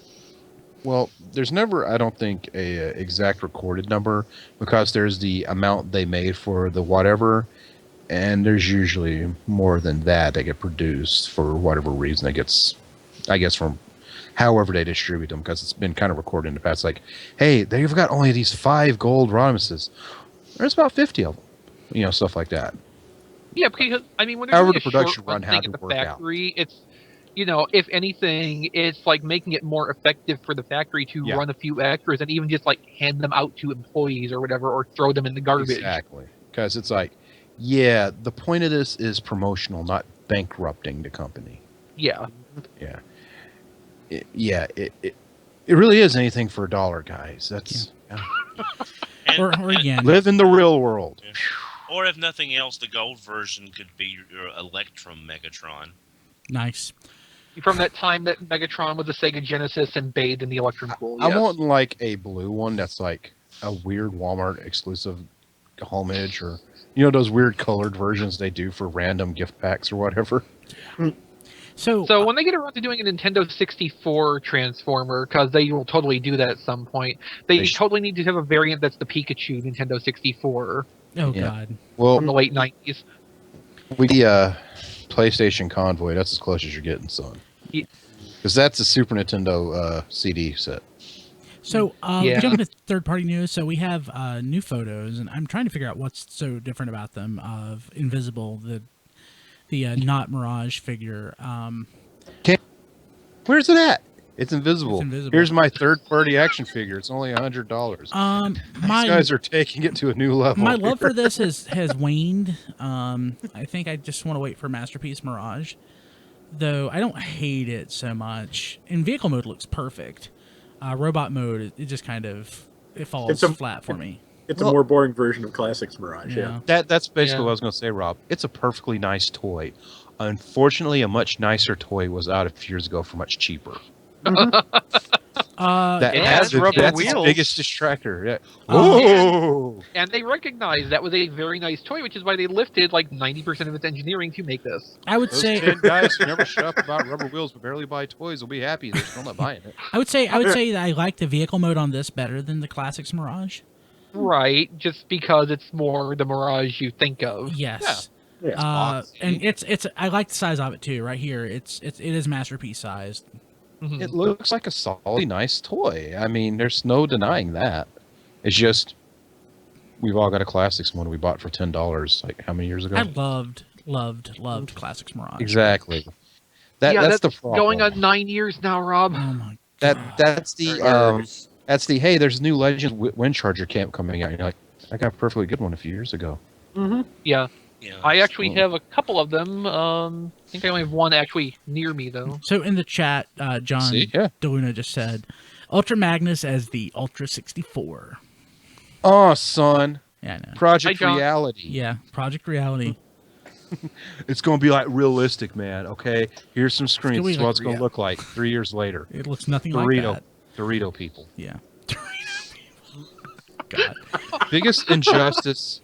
Well, there's never, I don't think, a exact recorded number, because there's the amount they made for the whatever, and there's usually more than that get produced for whatever reason. It gets, I guess, from however they distribute them, because it's been kind of recorded in the past. Like, hey, they've got only these 5 gold Rodimuses. There's about 50 of them. Stuff like that. Yeah, because, I mean, when they're However doing the a production short run thing had at to the work out. factory, it's, if anything, it's like making it more effective for the factory to run a few extras and even just like hand them out to employees or whatever, or throw them in the garbage. Exactly. Because it's like, yeah, the point of this is promotional, not bankrupting the company. Yeah. Yeah. It really is anything for $1, guys. That's Or again, live in the real world. Yeah. Or if nothing else, the gold version could be your Electrum Megatron. Nice. From that time that Megatron was a Sega Genesis and bathed in the Electrum pool. I yes. want like a blue one that's like a weird Walmart exclusive homage, or those weird colored versions they do for random gift packs or whatever. So when they get around to doing a Nintendo 64 Transformer, because they will totally do that at some point, they totally need to have a variant that's the Pikachu Nintendo 64. Oh Yeah. God. Well, from the late 90s. we PlayStation Convoy. That's as close as you're getting, son. Ye- Because that's a Super Nintendo CD set. So Yeah. jump into third-party news. So we have new photos, and I'm trying to figure out what's so different about them. Of Invisible, the not-Mirage figure. Where's it at? It's invisible. It's invisible. Here's my third-party action figure. It's only $100. These guys are taking it to a new level. My love for this has waned. I think I just want to wait for Masterpiece Mirage, though I don't hate it so much. In vehicle mode, looks perfect. Robot mode, it just kind of falls flat for me. It's a more boring version of Classics Mirage. Yeah. That's basically Yeah. what I was going to say, Rob. It's a perfectly nice toy. Unfortunately, a much nicer toy was out a few years ago for much cheaper. It has rubber that's wheels. its biggest distractor. Yeah. Oh. Oh. And they recognized that was a very nice toy, which is why they lifted like 90% of its engineering to make this. I would Those say 10 guys who never shut up about rubber wheels but barely buy toys will be happy. They're still not buying it. I would say that I like the vehicle mode on this better than the Classics Mirage. Right, just because it's more the Mirage you think of. Yes. Yeah. And it's I like the size of it too. Right here, it is masterpiece sized. Mhm. It looks like a solidly nice toy. I mean, there's no denying that. It's just we've all got a Classics one we bought for $10. Like how many years ago? I loved Classics Mirage. Exactly. That's the problem. going on 9 years now, Rob. Oh my god. That's the hey, there's a new Legends Wind Charger camp coming out. You're like, I got a perfectly good one a few years ago. Yeah, Yeah. I actually have a couple of them. I think I only have one actually near me though. So in the chat, John See? Yeah. DeLuna just said Ultra Magnus as the Ultra 64. Oh, son, Yeah, I know. Project Hi, John. Reality. Yeah, Project Reality. It's going to be like realistic, man. Okay, here's some screens. gonna be This is what like it's going to look like 3 years later. It looks nothing Dorito, like that. Dorito people. Yeah. God. Biggest injustice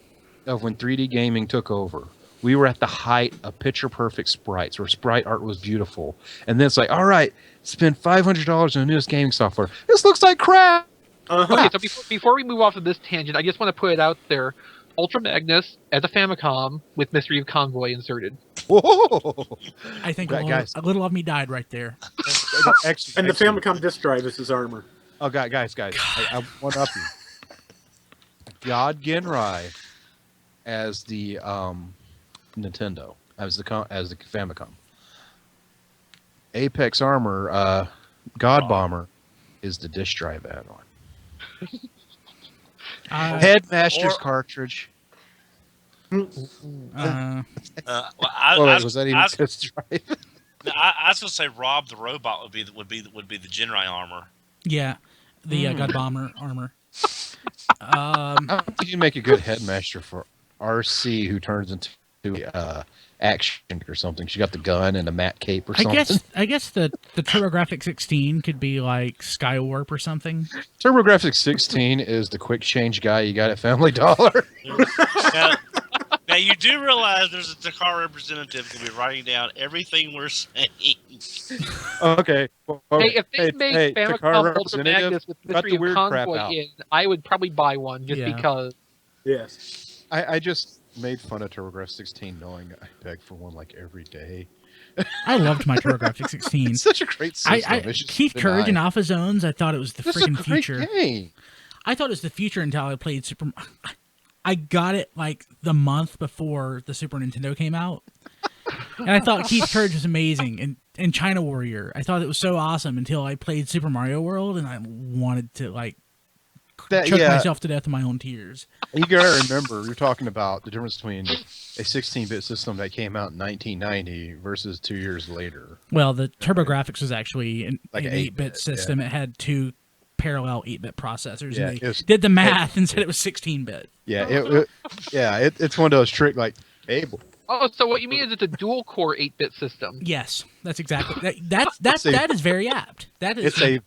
of when 3D gaming took over. We were at the height of picture-perfect sprites, where sprite art was beautiful, and then it's like, all right, spend $500 on the newest gaming software. This looks like crap. Okay, so before we move off of this tangent, I just want to put it out there: Ultra Magnus as a Famicom with Mystery of Convoy inserted. Whoa! I think Guys. a little of me died right there. Actually, And the Famicom disk drive is his armor. Oh, guys, I one up you. God Genrai as the Nintendo, as the Famicom. Apex Armor, God Bomber is the disk drive add-on. Headmaster's cartridge. Well, Oh, I was that even disk drive? I was gonna say Rob the robot would be the Genrai armor. Yeah, the God Bomber armor. I don't think you make a good headmaster for RC who turns into action or something. She got the gun and a matte cape or something. I guess the TurboGrafx 16 could be like Skywarp or something. TurboGrafx 16 is the quick change guy you got at Family Dollar. Now you do realize there's a Takara representative going to be writing down everything we're saying. Okay. Well, Hey, if they make Takara Famicom Ultra representative, Magnus with cut Mystery the of weird crap Convoy out. in, I would probably buy one just Yeah. because. Yes. I just made fun of TurboGrafx 16 knowing I beg for one like every day. I loved my TurboGrafx 16. It's such a great system. It's just Keith Courage and denied. Alpha Zones, I thought it was the This is a freaking great future. game. I thought it was the future until I played Super. I got it like the month before the Super Nintendo came out, and I thought Keith Courage was amazing. And China Warrior, I thought it was so awesome until I played Super Mario World, and I wanted to like choke myself to death in my own tears. You gotta remember, you're talking about the difference between a 16-bit system that came out in 1990 versus 2 years later. Well, the TurboGrafx was actually an Like an 8-bit 8-bit, system. It had two parallel 8-bit processors, Yeah, and it they was- did the math and said it was 16-bit. Yeah, it's one of those trick like, hey, Oh, so what you mean is it's a dual-core 8-bit system? Yes, that's exactly that is very apt. That is it's a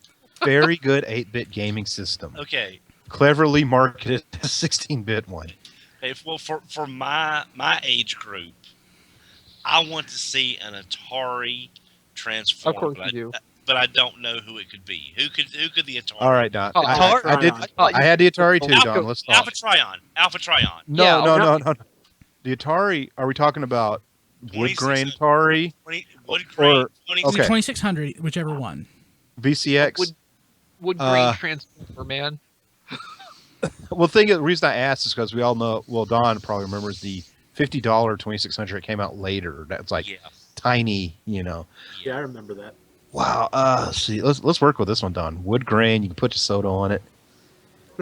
very good 8-bit gaming system. Okay. Cleverly marketed as 16-bit one. Well, for my age group, I want to see an Atari Transformer. Of course you do. but I don't know who it could be. Who could the Atari? All right, Don. Oh, I did. I had the Atari too, Don. Let's talk. Alpha Trion. No. The Atari. Are we talking about wood grain Atari? Wood grain. Okay. 2600, whichever one. VCX. Wood grain transformer, man. Well, the reason I asked is because we all know. Well, Don probably remembers the $50 2600. It came out later. That's like tiny, Yeah, I remember that. Wow. Let's see. Let's work with this one, Don. Wood grain. You can put your soda on it.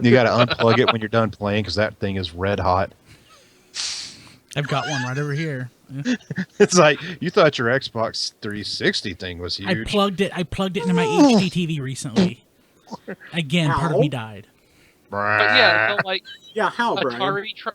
You got to unplug it when you're done playing because that thing is red hot. I've got one right over here. It's like you thought your Xbox 360 thing was huge. I plugged it into my HD TV recently. Again, part of me died. But yeah, so like how, Brian?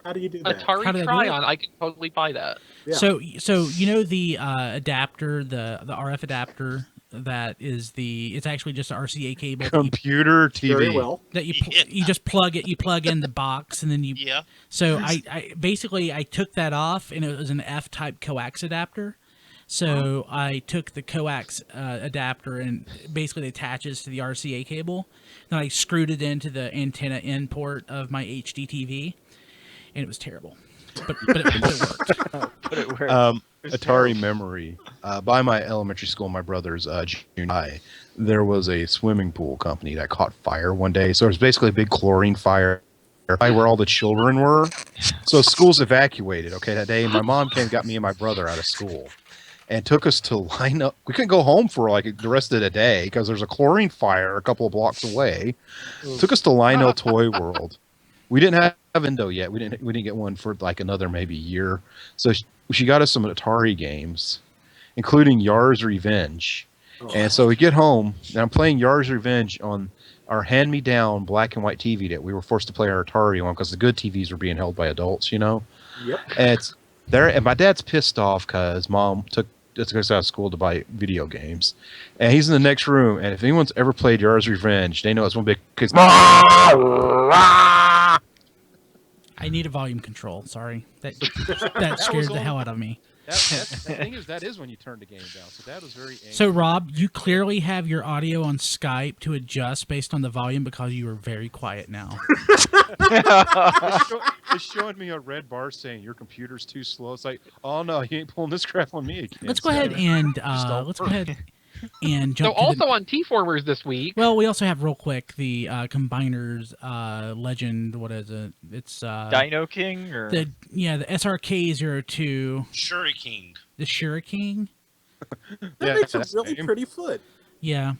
How do you do that? Atari Trion, I can totally buy that. Yeah. So you know the adapter, the RF adapter that is it's actually just an RCA cable. Computer TV. Very well. That you just plug it. You plug in the box and then you. Yeah. So I basically took that off and it was an F-type coax adapter. So I took the coax adapter and basically it attaches to the RCA cable. Then I screwed it into the antenna in port of my HD TV, and it was terrible. But it worked. But it worked. Atari memory. By my elementary school, my brother's junior high, there was a swimming pool company that caught fire one day. So it was basically a big chlorine fire where all the children were. So schools evacuated. Okay, that day, my mom came and got me and my brother out of school. And took us to line up. We couldn't go home for like the rest of the day because there's a chlorine fire a couple of blocks away. Took us to Lionel Toy World. We didn't have a window yet. We didn't get one for like another maybe year. So she got us some Atari games, including Yar's Revenge. And so we get home and I'm playing Yar's Revenge on our hand-me-down black and white TV that we were forced to play our Atari on because the good TVs were being held by adults, you know. Yep. And it's there, and my dad's pissed off because mom took us out of school to buy video games, and he's in the next room. And if anyone's ever played Yar's Revenge, they know it's one big. I need a volume control. Sorry, that scared the hell out of me. The thing is, that is when you turn the game down. So Dad was very angry. So Rob, you clearly have your audio on Skype to adjust based on the volume because you are very quiet now. It's showing me a red bar saying your computer's too slow. It's like, oh no, you ain't pulling this crap on me again. Let's go ahead and jump. So also on TFormers this week. Well, we also have real quick the Combiners Legend. What is it? It's Dino King or the SRK-02. Shuriken King. The Shuriken King. That makes a really pretty foot. Yeah.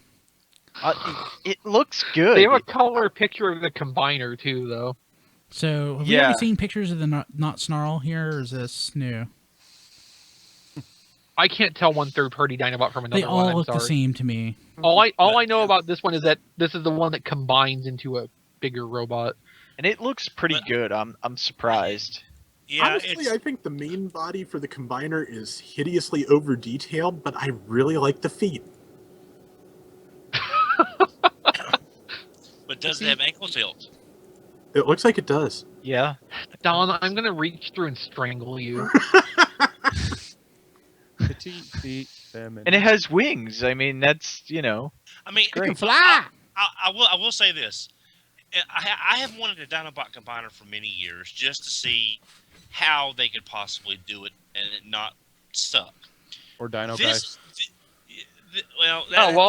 it looks good. They have a color picture of the Combiner too, though. So have you ever seen pictures of the not Snarl here, or is this new? I can't tell one third-party Dinobot from another They one. all look the same to me. All I know about this one is that this is the one that combines into a bigger robot, and it looks pretty good. I'm surprised. Yeah, honestly, I think the main body for the Combiner is hideously over-detailed, but I really like the feet. But does it have ankle tilt? It looks like it does. Yeah. Don, I'm gonna reach through and strangle you. Petite feet, feminine. And it has wings. I mean, that's I mean, It can fly. I will say this. I have wanted a Dinobot combiner for many years just to see how they could possibly do it and it not suck. Or Dino Guys.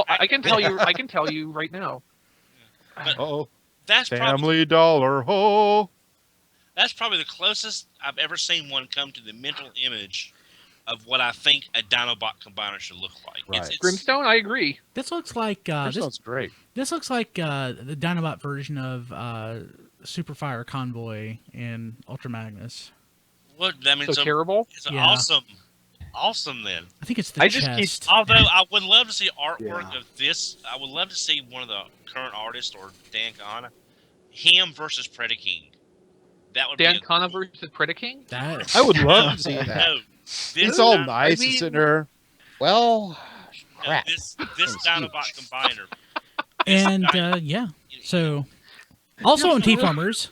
I can tell you. I can tell you right now. Uh-oh. That's Family Dollar Ho. That's probably the closest I've ever seen one come to the mental image of what I think a Dinobot combiner should look like. Right. It's Grimstone, I agree. This looks like This sounds great. This looks like the Dinobot version of Superfire Convoy and Ultra Magnus. What that means? So terrible. It's Yeah. awesome then. I think it's the I just chest. Although I would love to see artwork Yeah. of this. I would love to see one of the current artists or Dan Kahana, him versus Predaking. That would Dan be Kana versus Predaking? That I would love to see that. No, It's all Dino- nice and sitting there. Well, no, crap. this Dinobot combiner. and yeah. So also on TFormers,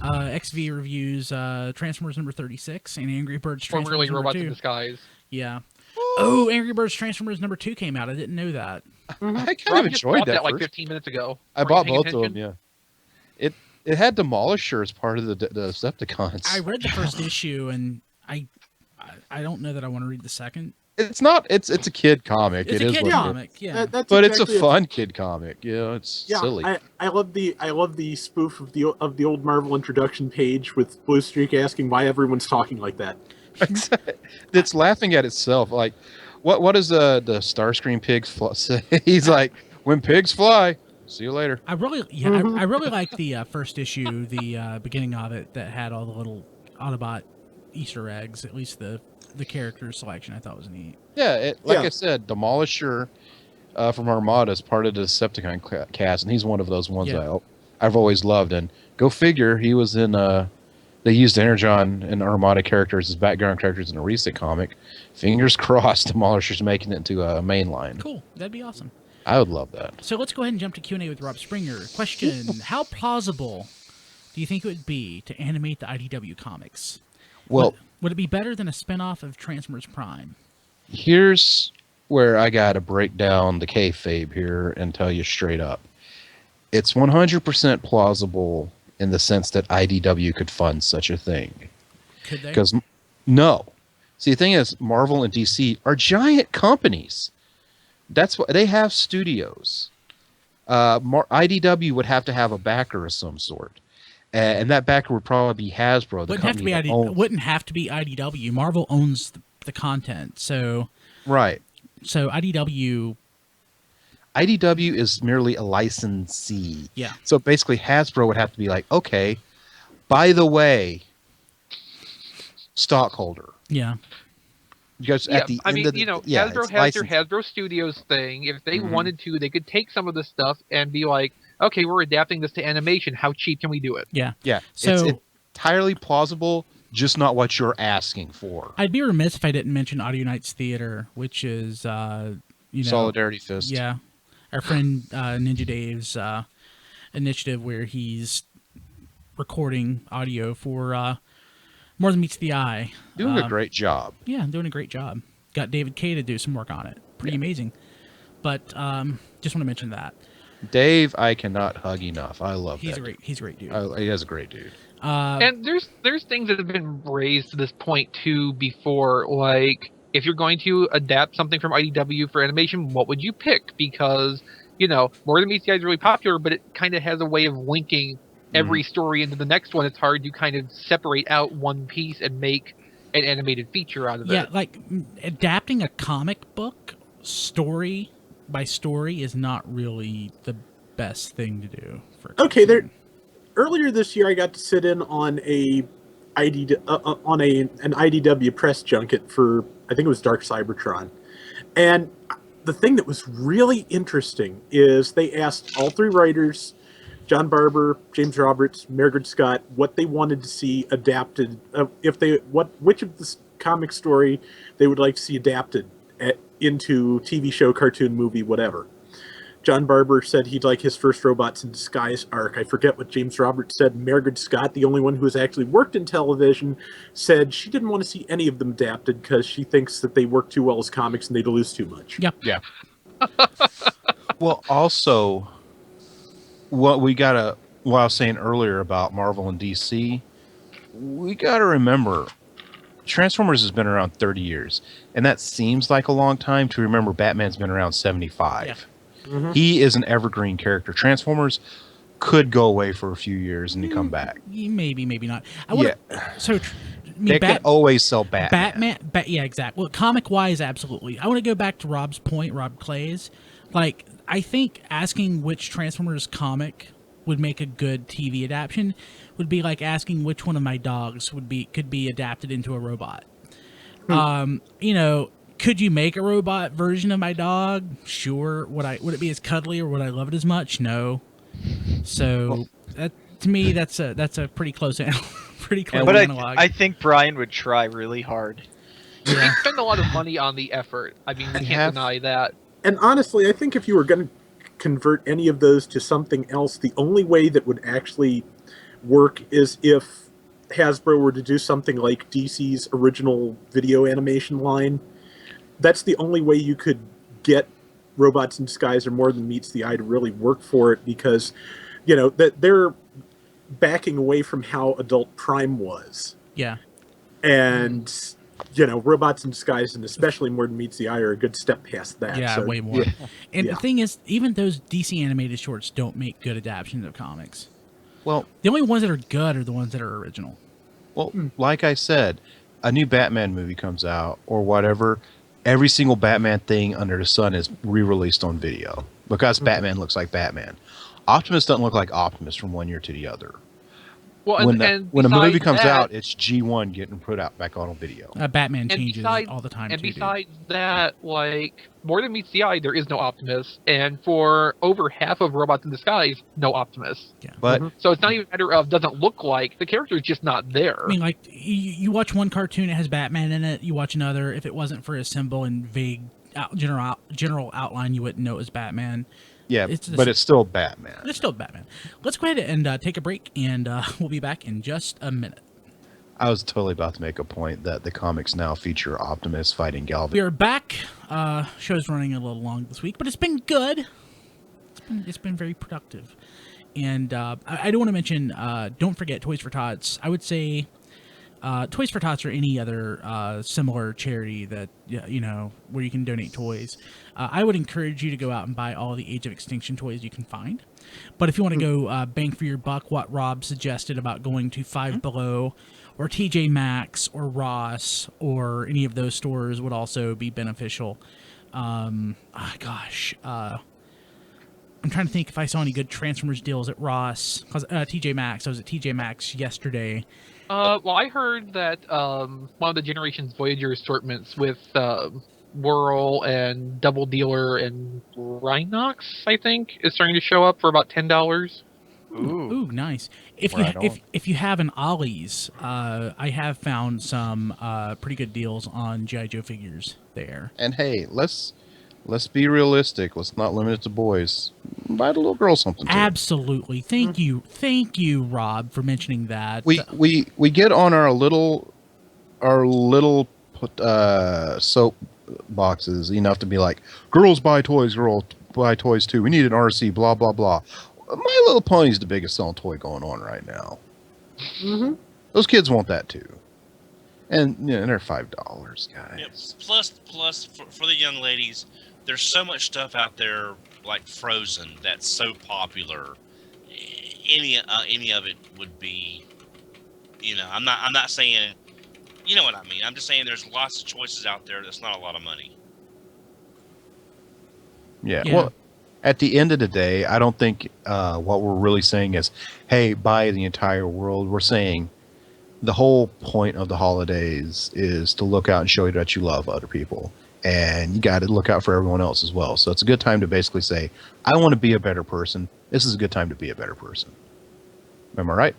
XV reviews Transformers number 36 and Angry Birds Formerly Transformers number Robots in 2. Disguise. Yeah. Oh, Angry Birds Transformers number 2 came out. I didn't know that. I kind Rob of just enjoyed bought that like first. 15 minutes ago. I Were you bought paying both of them. attention? Yeah, it had Demolisher as part of the Decepticons. I read the first issue, and I don't know that I want to read the second. It's not. It's a kid comic. It's It a is kid what it is. comic, yeah. That's But exactly it's a fun kid comic. You know, it's Yeah, silly. I love the spoof of the old Marvel introduction page with Blue Streak asking why everyone's talking like that. It's laughing at itself. Like, what does the Starscream pig say? He's like, when pigs fly. See you later. I really I really like the first issue, the beginning of it that had all the little Autobot Easter eggs. At least the character selection I thought was neat. Yeah, I said, Demolisher from Armada is part of the Decepticon cast, and he's one of those ones I've always loved. And go figure, he was in. They used Energon and Armada characters as background characters in a recent comic. Fingers crossed, Demolisher's making it into a mainline. Cool, that'd be awesome. I would love that. So let's go ahead and jump to Q&A with Rob Springer. Question: how plausible do you think it would be to animate the IDW comics? Well, would it be better than a spinoff of Transformers Prime? here's where I got to break down the kayfabe here and tell you straight up. It's 100% plausible in the sense that IDW could fund such a thing. Could they? Because, no. See, the thing is, Marvel and DC are giant companies. That's what they have studios. IDW would have to have a backer of some sort. And that backer would probably be Hasbro. Wouldn't have to be IDW. Marvel owns the content, so right. So IDW is merely a licensee. Yeah. So basically, Hasbro would have to be like, okay, by the way, stockholder. Yeah. Because at the end of the, Hasbro has their Hasbro Studios thing. If they wanted to, they could take some of the stuff and be like, okay, we're adapting this to animation. How cheap can we do it? Yeah. Yeah. So it's entirely plausible, just not what you're asking for. I'd be remiss if I didn't mention Audio Nights Theater, which is Solidarity Fist. Yeah. Our friend Ninja Dave's initiative where he's recording audio for More Than Meets the Eye. Doing a great job. Yeah, doing a great job. Got David Kay to do some work on it. Pretty amazing. But just want to mention that. Dave, I cannot hug enough. I love He's that. He's a great dude. He is a great dude. And there's things that have been raised to this point too before, like if you're going to adapt something from IDW for animation, what would you pick? Because More Than Meets the Eye is really popular, but it kind of has a way of linking every story into the next one. It's hard to kind of separate out one piece and make an animated feature out of it. Yeah, like adapting a comic book story by story is not really the best thing to do. Earlier this year, I got to sit in on an IDW press junket for, I think it was Dark Cybertron, and the thing that was really interesting is they asked all three writers, John Barber, James Roberts, Margaret Scott, what they wanted to see adapted, which of the comic story they would like to see adapted into TV show, cartoon, movie, whatever. John Barber said he'd like his first Robots in Disguise arc. I forget what James Roberts said. Margaret Scott, the only one who has actually worked in television, said she didn't want to see any of them adapted because she thinks that they work too well as comics and they'd lose too much. Yep. Yeah. Well, also, what I was saying earlier about Marvel and DC, we got to remember, Transformers has been around 30 years, and that seems like a long time to remember Batman's been around 75. Yeah. Mm-hmm. He is an evergreen character. Transformers could go away for a few years and then come back. Maybe not. They can always sell Batman. Yeah, exactly. Well, comic-wise, absolutely. I want to go back to Rob's point, Rob Clay's. Like, I think asking which Transformers comic would make a good TV adaptation would be like asking which one of my dogs could be adapted into a robot. Could you make a robot version of my dog? Sure. Would it be as cuddly, or would I love it as much? No. So to me, that's a pretty close analog. I think Brian would try really hard. They spend a lot of money on the effort. I mean, we can't deny that. And honestly, I think if you were going to convert any of those to something else, the only way that would actually work is if Hasbro were to do something like DC's original video animation line. That's the only way you could get Robots in Disguise or More Than Meets the Eye to really work for it, because, that they're backing away from how adult Prime was. Yeah. And, Robots in Disguise and especially More Than Meets the Eye are a good step past that. Yeah, So, way more. yeah. And Yeah. the thing is, even those DC animated shorts don't make good adaptations of comics. Well, The only ones that are good are the ones that are original. like I said, a new Batman movie comes out or whatever, every single Batman thing under the sun is re-released on video because Batman looks like Batman. Optimus doesn't look like Optimus from one year to the other. Well, When a movie comes that, out, it's G1 getting put out back on video. Batman And changes besides- all the time, And too, dude. besides that, like, More Than Meets the Eye, there is no Optimus. And for over half of Robots in Disguise, no Optimus. But So it's not even a matter of doesn't look like. The character is just not there. I mean, like, you watch one cartoon, it has Batman in it. You watch another, if it wasn't for his symbol and vague general outline, you wouldn't know it was Batman. yeah, It's but it's still Batman. It's still Batman. Let's go ahead and take a break, and we'll be back in just a minute. I was totally about to make a point that the comics now feature Optimus fighting Galvatron. We are back. Show's running a little long this week, but it's been good. It's been very productive. And I do want to mention, don't forget Toys for Tots. I would say Toys for Tots or any other similar charity that, where you can donate toys. I would encourage you to go out and buy all the Age of Extinction toys you can find. But if you want to go bang for your buck, what Rob suggested about going to Five Below or TJ Maxx or Ross or any of those stores would also be beneficial. I'm trying to think if I saw any good Transformers deals at Ross. Because TJ Maxx, I was at TJ Maxx yesterday. Well, I heard that one of the Generations Voyager assortments with Whirl and Double Dealer and Rhinox, I think, is starting to show up for about $10. Ooh, nice. If Right you on. if you have an Ollie's, I have found some pretty good deals on G.I. Joe figures there. And hey, let's be realistic. Let's not limit it to boys. Buy the little girl something. Too. Absolutely. Thank you, Rob, for mentioning that. We get on our little soap boxes enough to be like, girls buy toys, girls buy toys too. We need an RC, blah blah blah. My Little Pony's the biggest selling toy going on right now. Mm-hmm. Those kids want that too, and they're $5, guys. Yep. Plus for the young ladies, there's so much stuff out there like Frozen that's so popular. Any of it would be, I'm not saying, you know what I mean. I'm just saying there's lots of choices out there. That's not a lot of money. Yeah. Yeah. Well, at the end of the day, I don't think what we're really saying is, hey, buy the entire world. We're saying the whole point of the holidays is to look out and show that you love other people. And you got to look out for everyone else as well. So it's a good time to basically say, I want to be a better person. This is a good time to be a better person. Am I right?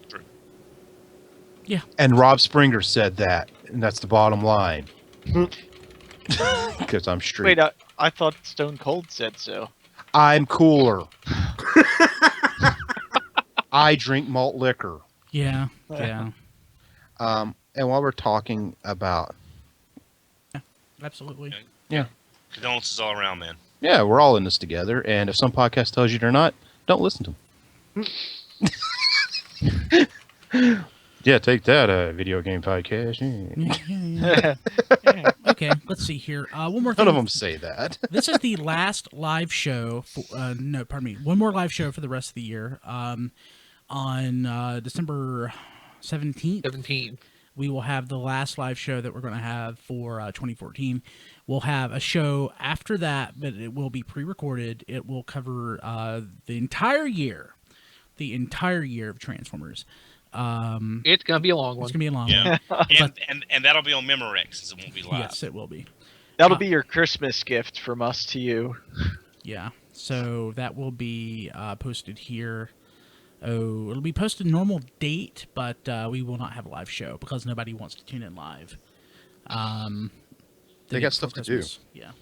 True. Yeah. And Rob Springer said that, and that's the bottom line. Because I'm straight. Wait, I thought Stone Cold said so. I'm cooler. I drink malt liquor. Yeah. And while we're talking about, Absolutely. yeah, Condolences all around, man. yeah, we're all in this together. And if some podcast tells you they're not, don't listen to them. Yeah, take that, video game podcast. Yeah. Yeah. Okay, let's see here. One more thing. None of them say that. This is the last live show. One more live show for the rest of the year. On December 17th. 17. We will have the last live show that we're going to have for 2014. We'll have a show after that, but it will be pre-recorded. It will cover the entire year of Transformers. It's going to be a long one. It's going to be a long Yeah. one. and that'll be on Memorex, since it won't be live. Yes, it will be. That'll be your Christmas gift from us to you. Yeah. So that will be posted here. Oh, it'll be posted normal date, but we will not have a live show because nobody wants to tune in live. They got stuff to do. Yeah.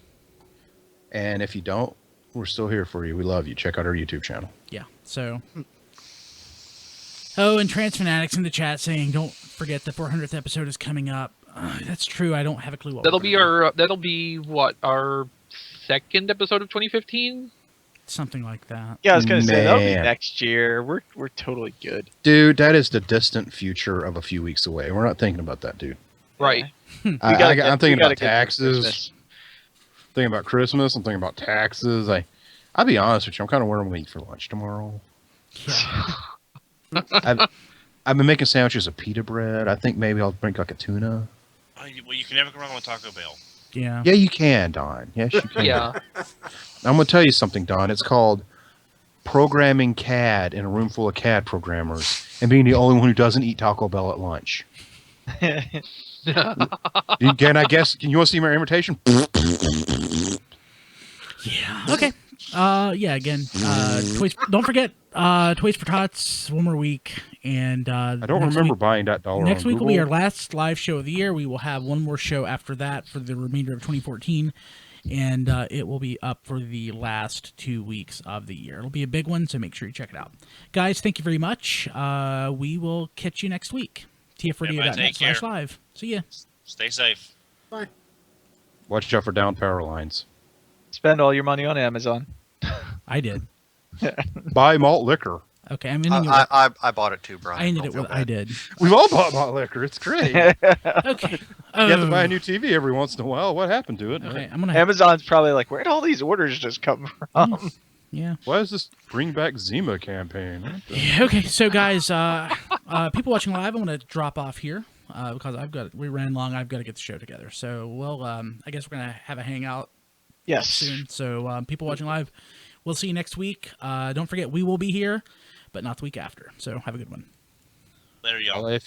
And if you don't, we're still here for you. We love you. Check out our YouTube channel. Yeah. So. Oh, and Trans Fanatics in the chat saying, "Don't forget the 400th episode is coming up." That's true. I don't have a clue what That'll be what, our second episode of 2015. Something like that. Yeah, I was gonna say that'll be Man. next year. We're totally good. Dude, that is the distant future of a few weeks away. We're not thinking about that, dude. Right. We I'm we thinking gotta about get through taxes. Christmas. Thinking about Christmas. I'm thinking about taxes. I'll be honest with you. I'm kind of wondering what I'm going to eat for lunch tomorrow. Yeah. I've been making sandwiches of pita bread. I think maybe I'll drink like a tuna. Well, you can never go wrong with Taco Bell. Yeah. Yeah, you can, Don. Yes, you can. Yeah. I'm going to tell you something, Don. It's called programming CAD in a room full of CAD programmers and being the only one who doesn't eat Taco Bell at lunch. Can you want to see my invitation? Yeah. Okay. Yeah. Again, toys. Don't forget, Toys for Tots. One more week, and I don't remember buying that dollar. Next on week will be Google. our last live show of the year. We will have one more show after that for the remainder of 2014, and it will be up for the last 2 weeks of the year. It'll be a big one, so make sure you check it out. Guys, thank you very much. We will catch you next week. TFRadio.net/live. See ya. Stay safe. Bye. Watch out for down power lines. Spend all your money on Amazon. I did. Buy malt liquor. Okay, I'm ending it. With, I bought it too, Brian. I ended Don't it feel with bad. I did. We've all bought malt liquor. It's great. You Okay. have to buy a new TV every once in a while. What happened to it? Okay, I'm gonna. Amazon's probably like, where'd all these orders just come from? Yeah. Why is this Bring Back Zima campaign? What the- Yeah, okay, so guys, people watching live, I'm going to drop off here because we ran long. I've got to get the show together. So, well, I guess we're going to have a hangout Yes. soon. So, people watching live, we'll see you next week. Don't forget, we will be here, but not the week after. So, have a good one. Later, y'all. Well,